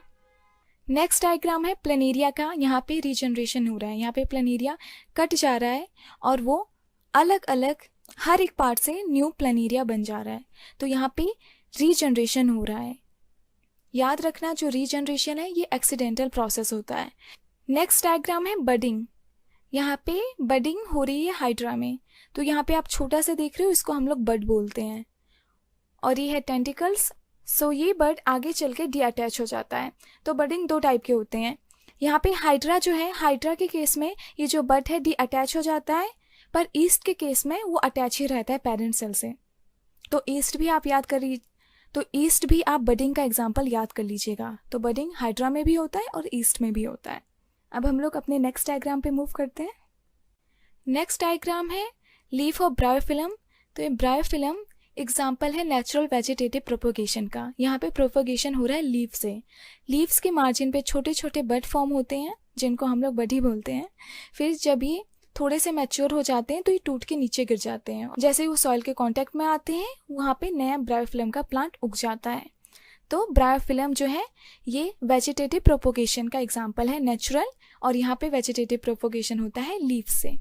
नेक्स्ट डायग्राम है प्लेनेरिया का। यहाँ पे रीजनरेशन हो रहा है। यहाँ पे प्लेनेरिया कट जा रहा है और वो अलग अलग हर एक पार्ट से न्यू प्लेनेरिया बन जा रहा है। तो यहाँ पे रीजनरेशन हो रहा है। याद रखना जो रीजनरेशन है ये एक्सीडेंटल प्रोसेस होता है। नेक्स्ट डायग्राम है बडिंग। यहाँ पे बडिंग हो रही है हाइड्रा में, तो यहाँ पे आप छोटा सा देख रहे हो, इसको हम लोग बड बोलते हैं। और ये है टेंटिकल्स, सो ये बर्ड आगे चल के डी अटैच हो जाता है। तो बडिंग दो टाइप के होते हैं। यहाँ पे हाइड्रा जो है, हाइड्रा के केस में ये जो बर्ड है डी अटैच हो जाता है, पर ईस्ट के केस में वो अटैच ही रहता है पेरेंट सेल से। तो ईस्ट भी आप याद कर तो ईस्ट भी आप बडिंग का एग्जाम्पल याद कर लीजिएगा। तो बडिंग हाइड्रा में भी होता है और ईस्ट में भी होता है। अब हम लोग अपने नेक्स्ट डायग्राम पे मूव करते हैं। नेक्स्ट डायग्राम है लीफ ऑफ ब्रायोफिलम। तो ये ब्रायोफिलम एग्जाम्पल है नेचुरल वेजिटेटिव प्रोपोगेशन का। यहाँ पे प्रोपोगेशन हो रहा है लीफ से। लीव्स के मार्जिन पे छोटे छोटे बड फॉर्म होते हैं, जिनको हम लोग बडी बोलते हैं। फिर जब ये थोड़े से मैच्योर हो जाते हैं तो ये टूट के नीचे गिर जाते हैं। जैसे वो सॉइल के कांटेक्ट में आते हैं, वहाँ पे नया ब्रायोफिलम का प्लांट उग जाता है। तो ब्रायोफिलम जो है ये वेजिटेटिव प्रोपोगेशन का एग्जाम्पल है नेचुरल, और यहाँ पे वेजिटेटिव प्रोपोगेशन होता है लीफ से।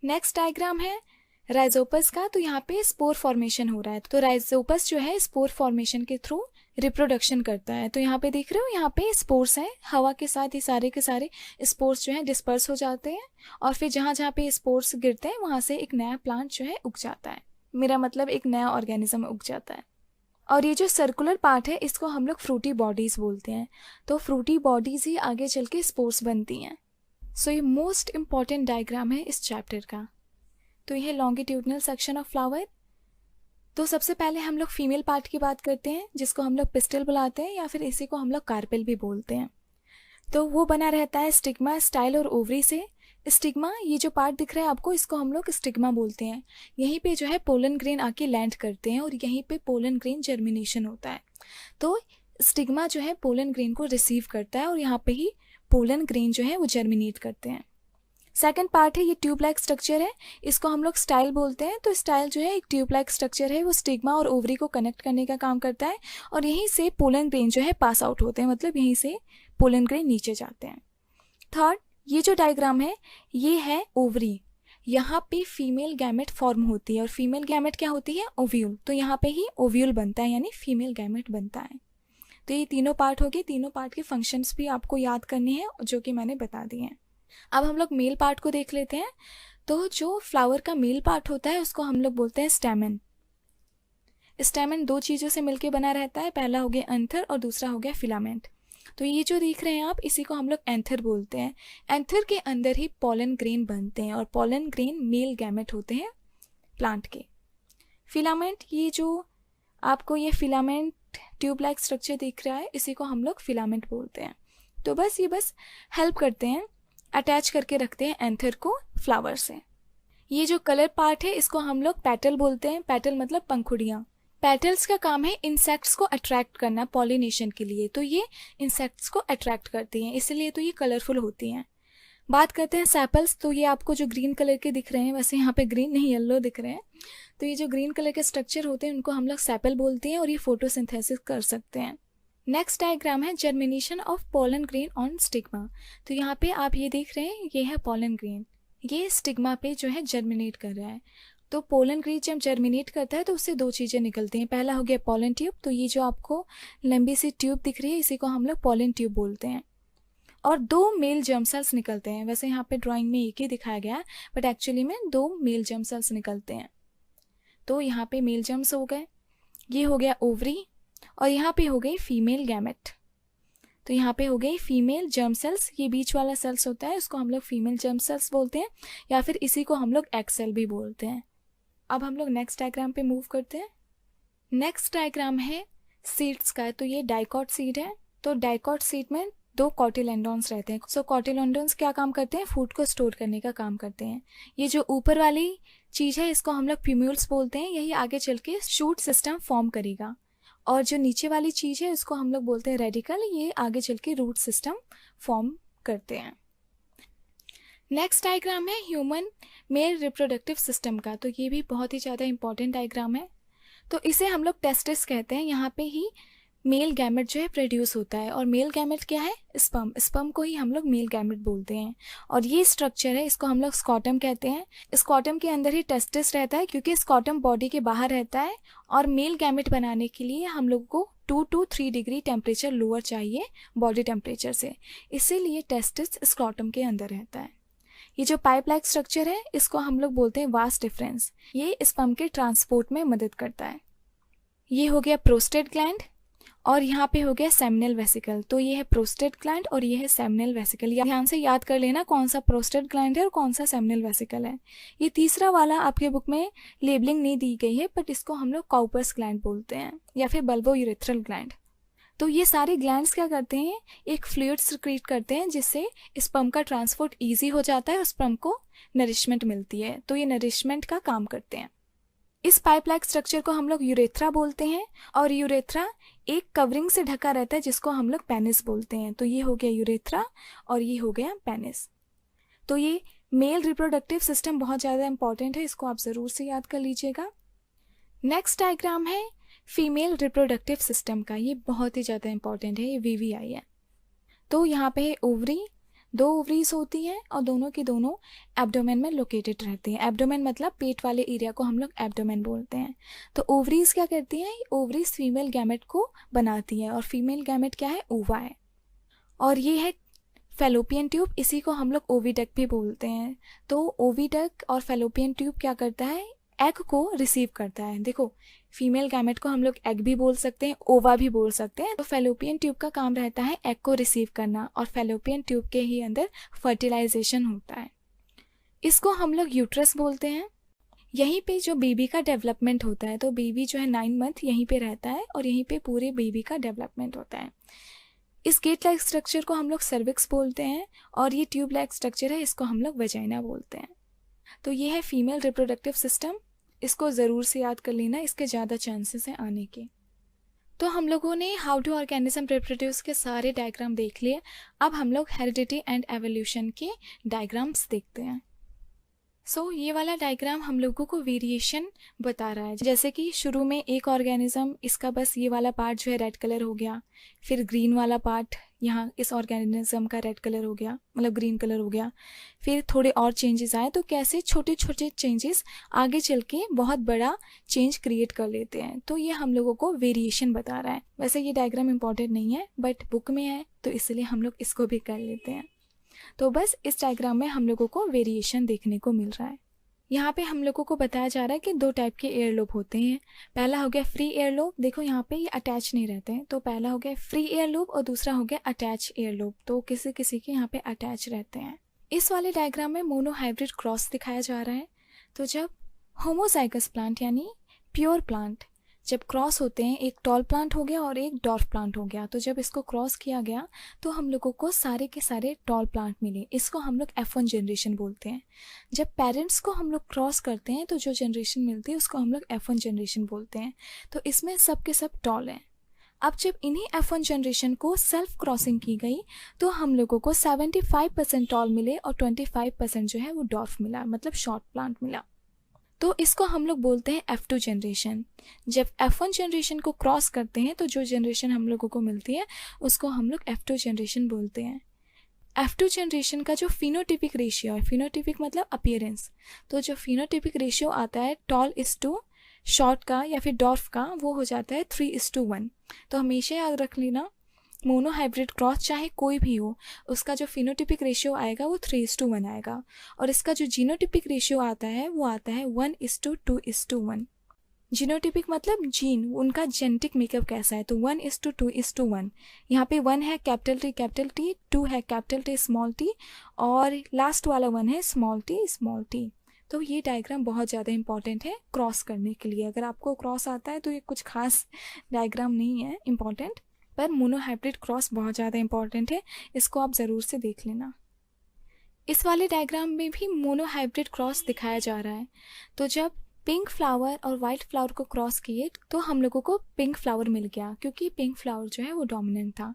नेक्स्ट डायग्राम है राइजोपस का। तो यहाँ पे स्पोर फॉर्मेशन हो रहा है। तो राइजोपस जो है स्पोर फॉर्मेशन के थ्रू रिप्रोडक्शन करता है। तो यहाँ पे देख रहे हो, यहाँ पे स्पोर्स है, हवा के साथ ये सारे के सारे स्पोर्स जो है डिस्पर्स हो जाते हैं, और फिर जहाँ जहाँ पे स्पोर्स गिरते हैं वहाँ से एक नया प्लांट जो है उग जाता है। मेरा मतलब एक नया ऑर्गेनिज्म उग जाता है। और ये जो सर्कुलर पार्ट है, इसको हम लोग फ्रूटी बॉडीज बोलते हैं। तो फ्रूटी बॉडीज ही आगे चल के स्पोर्स बनती हैं। सो ये मोस्ट इंपॉर्टेंट डायग्राम है इस चैप्टर का। तो ये लॉन्गिट्यूडनल सेक्शन ऑफ फ्लावर। तो सबसे पहले हम लोग फीमेल पार्ट की बात करते हैं, जिसको हम लोग पिस्टल बुलाते हैं, या फिर इसी को हम लोग कार्पेल भी बोलते हैं। तो वो बना रहता है स्टिग्मा, स्टाइल और ओवरी से। स्टिग्मा, ये जो पार्ट दिख रहा है आपको, इसको हम लोग स्टिग्मा बोलते हैं। यहीं पे जो है पोलन ग्रेन आके लैंड करते हैं, और यहीं पे पोलन ग्रेन जर्मिनेशन होता है। तो स्टिग्मा जो है पोलन ग्रेन को रिसीव करता है, और यहाँ पे ही पोलन ग्रेन जो है वो जर्मिनेट करते हैं। सेकंड पार्ट है, ये ट्यूब लाइक स्ट्रक्चर है, इसको हम लोग स्टाइल बोलते हैं। तो स्टाइल जो है एक ट्यूब लाइक स्ट्रक्चर है, वो स्टिग्मा और ओवरी को कनेक्ट करने का काम करता है, और यहीं से पोलन ग्रेन जो है पास आउट होते हैं, मतलब यहीं से पोलन ग्रेन नीचे जाते हैं। थर्ड, ये जो डायग्राम है ये है ओवरी। यहाँ पे फीमेल गैमेट फॉर्म होती है, और फीमेल गैमेट क्या होती है? ओव्यूल। तो यहाँ पे ही ओव्यूल बनता है, यानी फीमेल गैमेट बनता है। तो ये तीनों पार्ट हो गए। तीनों पार्ट के फंक्शंस भी आपको याद करने हैं, जो कि मैंने बता दिए हैं। अब हम लोग मेल पार्ट को देख लेते हैं। तो जो फ्लावर का मेल पार्ट होता है उसको हम लोग बोलते हैं स्टैमेन। स्टैमेन दो चीज़ों से मिलकर बना रहता है, पहला हो गया एंथर और दूसरा हो गया फिलामेंट। तो ये जो देख रहे हैं आप, इसी को हम लोग एंथर बोलते हैं। एंथर के अंदर ही पोलन ग्रेन बनते हैं, और पोलन ग्रेन मेल गैमेट होते हैं प्लांट के। फिलामेंट, ये जो आपको ये फिलामेंट ट्यूब लाइक स्ट्रक्चर दिख रहा है, इसी को हम लोग फिलामेंट बोलते हैं। तो बस ये हेल्प करते हैं, अटैच करके रखते हैं एंथर को फ्लावर से। ये जो कलर पार्ट है इसको हम लोग पेटल बोलते हैं। पेटल मतलब पंखुड़ियाँ। पेटल्स का काम है इंसेक्ट्स को अट्रैक्ट करना पॉलिनेशन के लिए। तो ये इंसेक्ट्स को अट्रैक्ट करती हैं, इसलिए तो ये कलरफुल होती हैं। बात करते हैं सेपल्स। तो ये आपको जो ग्रीन कलर के दिख रहे हैं, वैसे यहाँ पे ग्रीन नहीं येलो दिख रहे हैं, तो ये जो ग्रीन कलर के स्ट्रक्चर होते हैं उनको हम लोग सेपल बोलते हैं, और ये फोटोसिंथेसिस कर सकते हैं। नेक्स्ट डायग्राम है germination of pollen grain on stigma. तो यहाँ पे आप ये देख रहे हैं, ये है पोलन ग्रेन, ये स्टिग्मा पे जो है जर्मिनेट कर रहा है। तो पोलन ग्रेन जब जर्मिनेट करता है तो उससे दो चीज़ें निकलती हैं। पहला हो गया पोलन ट्यूब। तो ये जो आपको लंबी सी ट्यूब दिख रही है, इसी को हम लोग पोलन ट्यूब बोलते हैं। और दो मेल जर्म सेल्स निकलते हैं। वैसे यहाँ पे ड्राइंग में एक ही दिखाया गया है, बट एक्चुअली में दो मेल जर्म सेल्स निकलते हैं। तो यहाँ पे मेल जर्म्स हो गए, ये हो गया ओवरी, और यहाँ पे हो गई फीमेल गैमेट। तो यहाँ पे हो गई फीमेल जर्म सेल्स। ये बीच वाला सेल्स होता है, उसको हम लोग फीमेल जर्म सेल्स बोलते हैं, या फिर इसी को हम लोग एग सेल भी बोलते हैं। अब हम लोग नेक्स्ट डायग्राम पे मूव करते हैं। नेक्स्ट डायग्राम है सीड्स का। तो ये डाइकॉट सीड है। तो डाइकॉट सीड में दो कॉटिलेंडोन्स रहते हैं। सो कॉटिलेंडोन्स क्या काम करते हैं? फूड को स्टोर करने का काम करते हैं। ये जो ऊपर वाली चीज़ है इसको हम लोग प्यूम्यूल्स बोलते हैं, यही आगे चल के शूट सिस्टम फॉर्म करेगा। और जो नीचे वाली चीज़ है उसको हम लोग बोलते हैं रेडिकल, ये आगे चल के रूट सिस्टम फॉर्म करते हैं। नेक्स्ट डायग्राम है ह्यूमन मेल रिप्रोडक्टिव सिस्टम का। तो ये भी बहुत ही ज़्यादा इंपॉर्टेंट डायग्राम है। तो इसे हम लोग टेस्टिस कहते हैं। यहाँ पे ही मेल गैमेट जो है प्रोड्यूस होता है, और मेल गैमेट क्या है? स्पर्म। स्पर्म को ही हम लोग मेल गैमेट बोलते हैं। और ये स्ट्रक्चर है, इसको हम लोग स्कॉटम कहते हैं। स्कॉटम के अंदर ही टेस्टिस रहता है, क्योंकि स्कॉटम बॉडी के बाहर रहता है, और मेल गैमेट बनाने के लिए हम लोग को 2 to 3 डिग्री टेम्परेचर लोअर चाहिए बॉडी टेम्परेचर से, इसीलिए टेस्टिस स्कॉटम के अंदर रहता है। ये जो पाइप लाइक स्ट्रक्चर है इसको हम लोग बोलते हैं वास्ट डिफरेंस। ये स्पर्म के ट्रांसपोर्ट में मदद करता है। ये हो गया प्रोस्टेट ग्लैंड और यहाँ पे हो गया सेमिनल वेसिकल। तो ये है प्रोस्टेट ग्लैंड और ये है सेमिनल वेसिकल। ध्यान से याद कर लेना कौन सा प्रोस्टेट ग्लैंड है और कौन सा सेमिनल वेसिकल है। ये तीसरा वाला आपके बुक में लेबलिंग नहीं दी गई है, बट इसको हम लोग काउपर्स ग्लैंड बोलते हैं या फिर बल्बो यूरेथ्रल ग्लैंड। तो ये सारे ग्लैंड्स क्या करते हैं, एक फ्लूइड सिक्रीट करते हैं जिससे स्पर्म का ट्रांसपोर्ट ईजी हो जाता है और स्पर्म को नरिशमेंट मिलती है। तो ये नरिशमेंट का काम करते हैं। इस पाइप लाइक स्ट्रक्चर को हम लोग यूरेथ्रा बोलते हैं और यूरेथ्रा एक कवरिंग से ढका रहता है जिसको हम लोग पेनिस बोलते हैं। तो ये हो गया यूरेथ्रा और ये हो गया पेनिस। तो ये मेल रिप्रोडक्टिव सिस्टम बहुत ज़्यादा इंपॉर्टेंट है, इसको आप ज़रूर से याद कर लीजिएगा। नेक्स्ट डायग्राम है फीमेल रिप्रोडक्टिव सिस्टम का। ये बहुत ही ज़्यादा इंपॉर्टेंट है, ये वीवीआई है। तो यहाँ पे है ओवरी, 2 ओवरीज होती हैं और दोनों की दोनों एब्डोमेन में लोकेटेड रहती हैं। एब्डोमेन मतलब पेट वाले एरिया को हम लोग एब्डोमेन बोलते हैं। तो ओवरीज क्या करती हैं, ओवरीज फीमेल गैमेट को बनाती है और फीमेल गैमेट क्या है, ओवा है। और ये है फेलोपियन ट्यूब, इसी को हम लोग ओविडक्ट भी बोलते हैं। तो ओविडक्ट और फेलोपियन ट्यूब क्या करता है, एग को रिसीव करता है। देखो फीमेल गैमेट को हम लोग एग भी बोल सकते हैं, ओवा भी बोल सकते हैं। तो फेलोपियन ट्यूब का काम रहता है एग को रिसीव करना और फेलोपियन ट्यूब के ही अंदर फर्टिलाइजेशन होता है। इसको हम लोग यूट्रस बोलते हैं। यहीं पे जो बेबी का डेवलपमेंट होता है, तो बेबी जो है 9 मंथ यहीं पे रहता है और यहीं पे पूरे बेबी का डेवलपमेंट होता है। इस गेट लाइक स्ट्रक्चर को हम लोग सर्विक्स बोलते हैं और ये ट्यूब लाइक स्ट्रक्चर है, इसको हम लोग वेजाइना बोलते हैं। तो ये है फीमेल रिप्रोडक्टिव सिस्टम, इसको ज़रूर से याद कर लेना, इसके ज़्यादा चांसेस हैं आने के। तो हम लोगों ने हाउ टू ऑर्गेनिज्म रिप्रोड्यूस के सारे डायग्राम देख लिए। अब हम लोग हेरिडिटी एंड एवोल्यूशन के डायग्राम्स देखते हैं। ये वाला डायग्राम हम लोगों को वेरिएशन बता रहा है। जैसे कि शुरू में एक ऑर्गेनिज्म, इसका बस ये वाला पार्ट जो है रेड कलर हो गया, फिर ग्रीन वाला पार्ट यहाँ इस ऑर्गेनिज्म का रेड कलर हो गया, मतलब ग्रीन कलर हो गया, फिर थोड़े और चेंजेस आए। तो कैसे छोटे छोटे चेंजेस आगे चल के बहुत बड़ा चेंज क्रिएट कर लेते हैं। तो ये हम लोगों को वेरिएशन बता रहा है। वैसे ये डायग्राम इंपॉर्टेंट नहीं है, बट बुक में है तो इसलिए हम लोग इसको भी कर लेते हैं। तो बस इस डायग्राम में हम लोगों को वेरिएशन देखने को मिल रहा है। यहाँ पे हम लोगों को बताया जा रहा है कि 2 टाइप के एयर लोब होते हैं। पहला हो गया फ्री एयर लोब, देखो यहाँ पे ये अटैच नहीं रहते हैं। तो पहला हो गया फ्री एयर लोब और दूसरा हो गया अटैच एयर लोब। तो किसी किसी के यहाँ पे अटैच रहते हैं। इस वाले डायग्राम में मोनोहाइब्रिड क्रॉस दिखाया जा रहा है। तो जब होमोजाइगस प्लांट यानी प्योर प्लांट जब क्रॉस होते हैं, एक टॉल प्लांट हो गया और एक डॉर्फ प्लांट हो गया, तो जब इसको क्रॉस किया गया तो हम लोगों को सारे के सारे टॉल प्लांट मिले। इसको हम लोग F1 जनरेशन बोलते हैं। जब पेरेंट्स को हम लोग क्रॉस करते हैं तो जो जनरेशन मिलती है उसको हम लोग F1 जनरेशन बोलते हैं। तो इसमें सब के सब टॉल हैं। अब जब इन्हीं F1 जनरेशन को सेल्फ क्रॉसिंग की गई तो हम लोगों को 75% टॉल मिले और 25% जो है वो डॉर्फ मिला, मतलब शॉर्ट प्लांट मिला। तो इसको हम लोग बोलते हैं F2 जनरेशन। जब F1 जनरेशन को क्रॉस करते हैं तो जो जनरेशन हम लोगों को मिलती है उसको हम लोग F2 जनरेशन बोलते हैं। F2 जनरेशन का जो फिनोटिपिक रेशियो है, फिनोटिपिक मतलब अपीयरेंस, तो जो फिनोटिपिक रेशियो आता है टॉल इज टू शॉर्ट का या फिर डॉर्फ का, वो हो जाता है 3:1। तो हमेशा याद रख लेना, मोनोहाइब्रिड क्रॉस चाहे कोई भी हो, उसका जो फिनोटिपिक रेशियो आएगा वो 3:1 आएगा और इसका जो जीनोटिपिक रेशियो आता है वो आता है 1:2:1। जीनोटिपिक मतलब जीन, उनका जेनेटिक मेकअप कैसा है, तो 1:2:1। यहाँ पे 1 है कैपिटल T, 2 है कैपिटल T स्मॉल t और लास्ट वाला 1 है स्मॉल t। तो ये डायग्राम बहुत ज़्यादा इंपॉर्टेंट है क्रॉस करने के लिए। अगर आपको क्रॉस आता है तो ये कुछ खास डायग्राम नहीं है इम्पॉर्टेंट, पर मोनोहाइब्रिड क्रॉस बहुत ज़्यादा इंपॉर्टेंट है, इसको आप ज़रूर से देख लेना। इस वाले डायग्राम में भी मोनोहाइब्रिड क्रॉस दिखाया जा रहा है। तो जब पिंक फ्लावर और वाइट फ्लावर को क्रॉस किए तो हम लोगों को पिंक फ्लावर मिल गया, क्योंकि पिंक फ्लावर जो है वो डोमिनेंट था।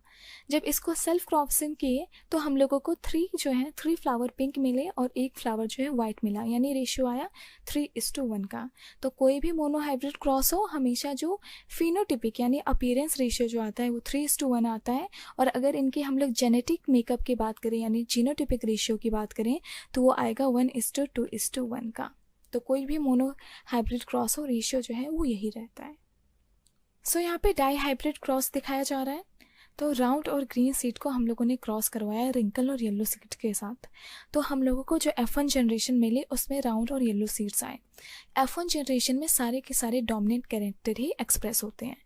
जब इसको सेल्फ क्रॉसिंग किए तो हम लोगों को 3 फ्लावर पिंक मिले और 1 फ्लावर जो है वाइट मिला, यानी रेशियो आया 3:1 का। तो कोई भी मोनोहाइब्रिड क्रॉस हो, हमेशा जो फिनोटिपिक यानी अपीयरेंस रेशियो जो आता है वो 3:1 आता है। और अगर इनके हम लोग जेनेटिक मेकअप की बात करें यानी जीनोटिपिक रेशियो की बात करें तो वो आएगा 1:2:1 का। तो कोई भी मोनोहाइब्रिड क्रॉस हो, रेशियो जो है वो यही रहता है। यहाँ पे डाई हाइब्रिड क्रॉस दिखाया जा रहा है। तो राउंड और ग्रीन सीड को हम लोगों ने क्रॉस करवाया रिंकल और येलो सीड के साथ। तो हम लोगों को जो F1 जनरेशन मिली उसमें राउंड और येलो सीड्स आए। F1 जनरेशन में सारे के सारे डोमिनेंट कैरेक्टर ही एक्सप्रेस होते हैं।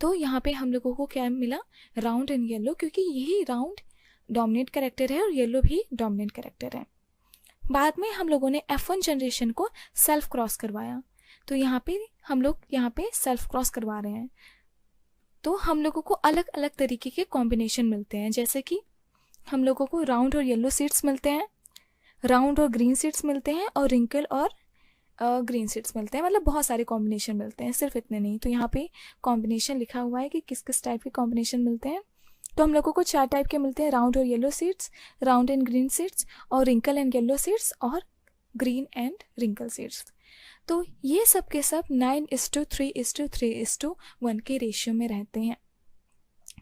तो यहाँ पे हम लोगों को क्या मिला, राउंड एंड येलो, क्योंकि यही राउंड डोमिनेंट कैरेक्टर है और येलो भी डोमिनेंट कैरेक्टर है। बाद में हम लोगों ने F1 जनरेशन को सेल्फ क्रॉस करवाया। तो यहाँ पे हम लोग सेल्फ क्रॉस करवा रहे हैं। तो हम लोगों को अलग अलग तरीके के कॉम्बिनेशन मिलते हैं, जैसे कि हम लोगों को राउंड और येलो सीड्स मिलते हैं, राउंड और ग्रीन सीड्स मिलते हैं, और रिंकल और ग्रीन सीड्स मिलते हैं। मतलब बहुत सारे कॉम्बिनेशन मिलते हैं, सिर्फ इतने नहीं। तो यहाँ पे कॉम्बिनेशन लिखा हुआ है कि किस किस टाइप के कॉम्बिनेशन मिलते हैं। तो हम लोगों को 4 टाइप के मिलते हैं, राउंड और yellow seeds, round and green seeds, और रिंकल एंड येलो सीड्स, और ग्रीन एंड रिंकल सीड्स। तो ये सब के सब 9:3:3:1 के रेशियो में रहते हैं।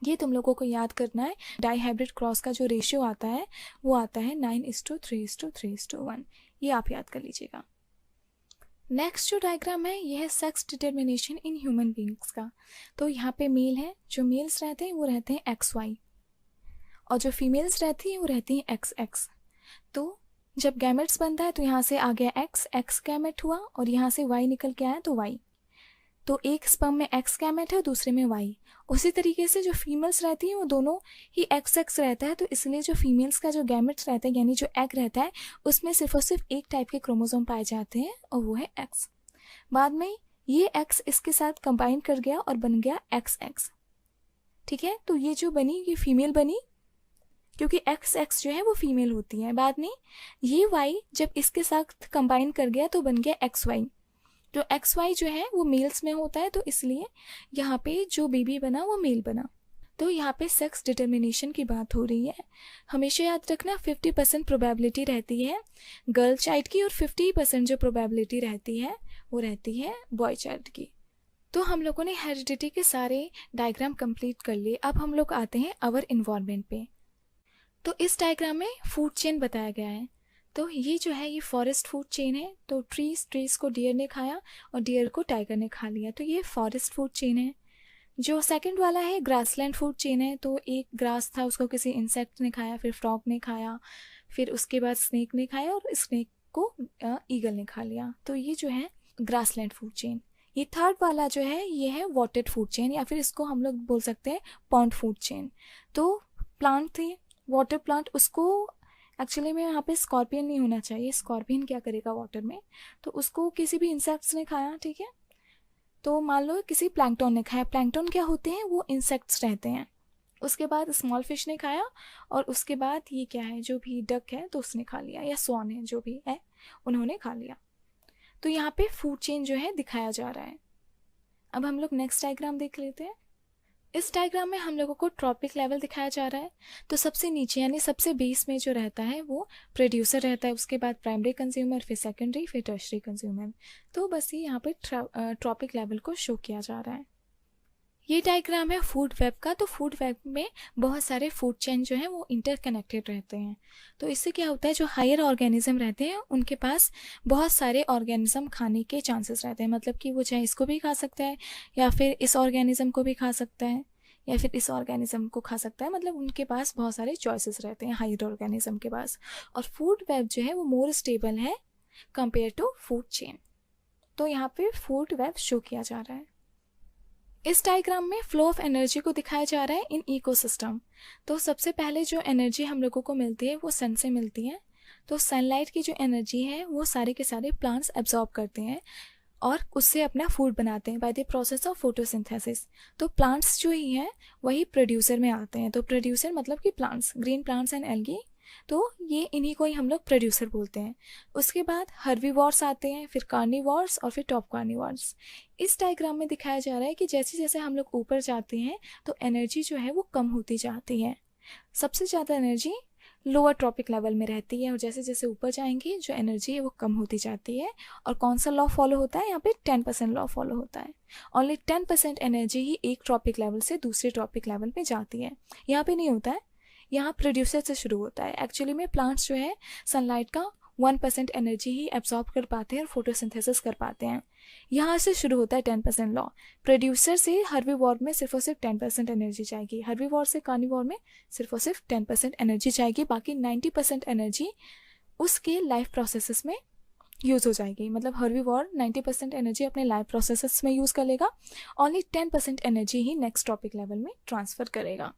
ये तुम लोगों को याद करना है। डाई हाइब्रिड क्रॉस का जो रेशियो आता है वो आता है 9:3:3:1। ये आप याद कर लीजिएगा। नेक्स्ट जो डायग्राम है ये है sex determination in human beings का। तो यहाँ पे मेल है, जो मेल्स रहते हैं वो रहते हैं XY, और जो फीमेल्स रहती हैं वो रहती हैं XX। तो जब गैमेट्स बनता है तो यहाँ से आ गया X गैमेट हुआ, और यहाँ से Y निकल के आया तो Y। तो एक स्पर्म में X गैमेट है, दूसरे में Y। उसी तरीके से जो फीमेल्स रहती हैं वो दोनों ही XX रहता है। तो इसलिए जो फीमेल्स का जो गैमेट्स रहता है, यानी जो एग रहता है, उसमें सिर्फ और सिर्फ एक टाइप के क्रोमोसोम पाए जाते हैं, और वो है X। बाद में ये X इसके साथ कंबाइन कर गया और बन गया XX। ठीक है, तो ये जो बनी ये फीमेल बनी, क्योंकि XX जो है वो फीमेल होती है। बाद में ये Y जब इसके साथ कंबाइन कर गया तो बन गया XY। तो XY जो है वो मेल्स में होता है, तो इसलिए यहाँ पे जो बेबी बना वो मेल बना। तो यहाँ पे सेक्स डिटर्मिनेशन की बात हो रही है। हमेशा याद रखना 50% प्रोबेबिलिटी रहती है गर्ल चाइल्ड की, और 50% जो प्रोबेबिलिटी रहती है वो रहती है बॉय चाइल्ड की। तो हम लोगों ने हेरिडिटी के सारे डायग्राम कंप्लीट कर लिए। अब हम लोग आते हैं आवर इन्वायरमेंट पे। तो इस डायग्राम में फूड चेन बताया गया है। तो ये जो है ये फॉरेस्ट फूड चेन है। तो ट्रीज को डियर ने खाया और डियर को टाइगर ने खा लिया, तो ये फॉरेस्ट फूड चेन है। जो सेकंड वाला है ग्रासलैंड फूड चेन है। तो एक ग्रास था, उसको किसी इंसेक्ट ने खाया, फिर फ्रॉग ने खाया, फिर उसके बाद स्नेक ने खाया, और स्नेक को ईगल ने खा लिया। तो ये जो है ग्रासलैंड फूड चेन। ये थर्ड वाला जो है ये है वाटर्ड फूड चेन, या फिर इसको हम लोग बोल सकते हैं पॉन्ड फूड चेन। तो प्लांट थे, वाटर प्लांट, उसको एक्चुअली में यहाँ पे स्कॉर्पियन नहीं होना चाहिए। स्कॉर्पियन क्या करेगा वाटर में, तो उसको किसी भी इंसेक्ट्स ने खाया। ठीक है, तो मान लो किसी प्लैंकटन ने खाया। प्लैंकटन क्या होते हैं, वो इंसेक्ट्स रहते हैं। उसके बाद स्मॉल फिश ने खाया, और उसके बाद ये क्या है, जो भी डक है तो उसने खा लिया, या स्वॉन है जो भी है उन्होंने खा लिया। तो यहाँ पे फूड चेन जो है दिखाया जा रहा है। अब हम लोग नेक्स्ट डायग्राम देख लेते हैं। इस डायग्राम में हम लोगों को ट्रॉपिक लेवल दिखाया जा रहा है। तो सबसे नीचे यानी सबसे बेस में जो रहता है वो प्रोड्यूसर रहता है, उसके बाद प्राइमरी कंज्यूमर, फिर सेकेंडरी, फिर टर्शरी कंज्यूमर। तो बस ये यहाँ पे ट्रॉपिक लेवल को शो किया जा रहा है। ये डायग्राम है फूड वेब का। तो फूड वेब में बहुत सारे फूड चेन जो हैं वो इंटरकनेक्टेड रहते हैं। तो इससे क्या होता है, जो हायर ऑर्गेनिज्म रहते हैं उनके पास बहुत सारे ऑर्गेनिज्म खाने के चांसेस रहते हैं। मतलब कि वो चाहे इसको भी खा सकता है, या फिर इस ऑर्गेनिज्म को भी खा सकता है, या फिर इस ऑर्गेनिज्म को खा सकता है। मतलब उनके पास बहुत सारे चॉइसेस रहते हैं हायर ऑर्गेनिज्म के पास। और फूड वेब जो है वो मोर स्टेबल है कंपेयर टू फूड चेन। तो यहाँ पे फूड वेब शो किया जा रहा है। इस डायग्राम में फ्लो ऑफ एनर्जी को दिखाया जा रहा है इन इकोसिस्टम। तो सबसे पहले जो एनर्जी हम लोगों को मिलती है वो सन से मिलती है। तो सनलाइट की जो एनर्जी है वो सारे के सारे प्लांट्स एब्जॉर्ब करते हैं और उससे अपना फूड बनाते हैं by the process of photosynthesis. तो प्लांट्स जो ही हैं वही प्रोड्यूसर में आते हैं। तो प्रोड्यूसर मतलब कि plants, green plants and algae, तो ये इन्हीं को ही हम लोग प्रोड्यूसर बोलते हैं। उसके बाद हर्बीवोर्स आते हैं, फिर कार्निवोर्स और फिर टॉप कार्निवोर्स। इस डायग्राम में दिखाया जा रहा है कि जैसे जैसे हम लोग ऊपर जाते हैं तो एनर्जी जो है वो कम होती जाती है। सबसे ज़्यादा एनर्जी लोअर ट्रॉपिक लेवल में रहती है, और जैसे जैसे ऊपर जाएंगे जो एनर्जी है वो कम होती जाती है। और कौन सा लॉ फॉलो होता है, यहाँ पे 10% लॉ फॉलो होता है। ओनली 10% एनर्जी ही एक ट्रॉपिक लेवल से दूसरे ट्रॉपिक लेवल में जाती है। यहाँ पे नहीं होता है, यहाँ प्रोड्यूसर से शुरू होता है। एक्चुअली में प्लांट्स जो है सनलाइट का 1% एनर्जी ही एब्जॉर्ब कर पाते हैं और फोटोसिंथेसिस कर पाते हैं। यहाँ से शुरू होता है 10% लॉ। प्रोड्यूसर से हर्बीवोर में सिर्फ और सिर्फ 10% एनर्जी जाएगी, हर्बीवोर से कार्निवोर में सिर्फ और सिर्फ 10% एनर्जी जाएगी, बाकी 90% एनर्जी उसके लाइफ प्रोसेसेस में यूज़ हो जाएगी। मतलब हर्बीवोर 90% एनर्जी अपने लाइफ प्रोसेसेस में यूज़ कर लेगा, ओनली 10% एनर्जी ही नेक्स्ट टॉपिक लेवल में ट्रांसफ़र करेगा।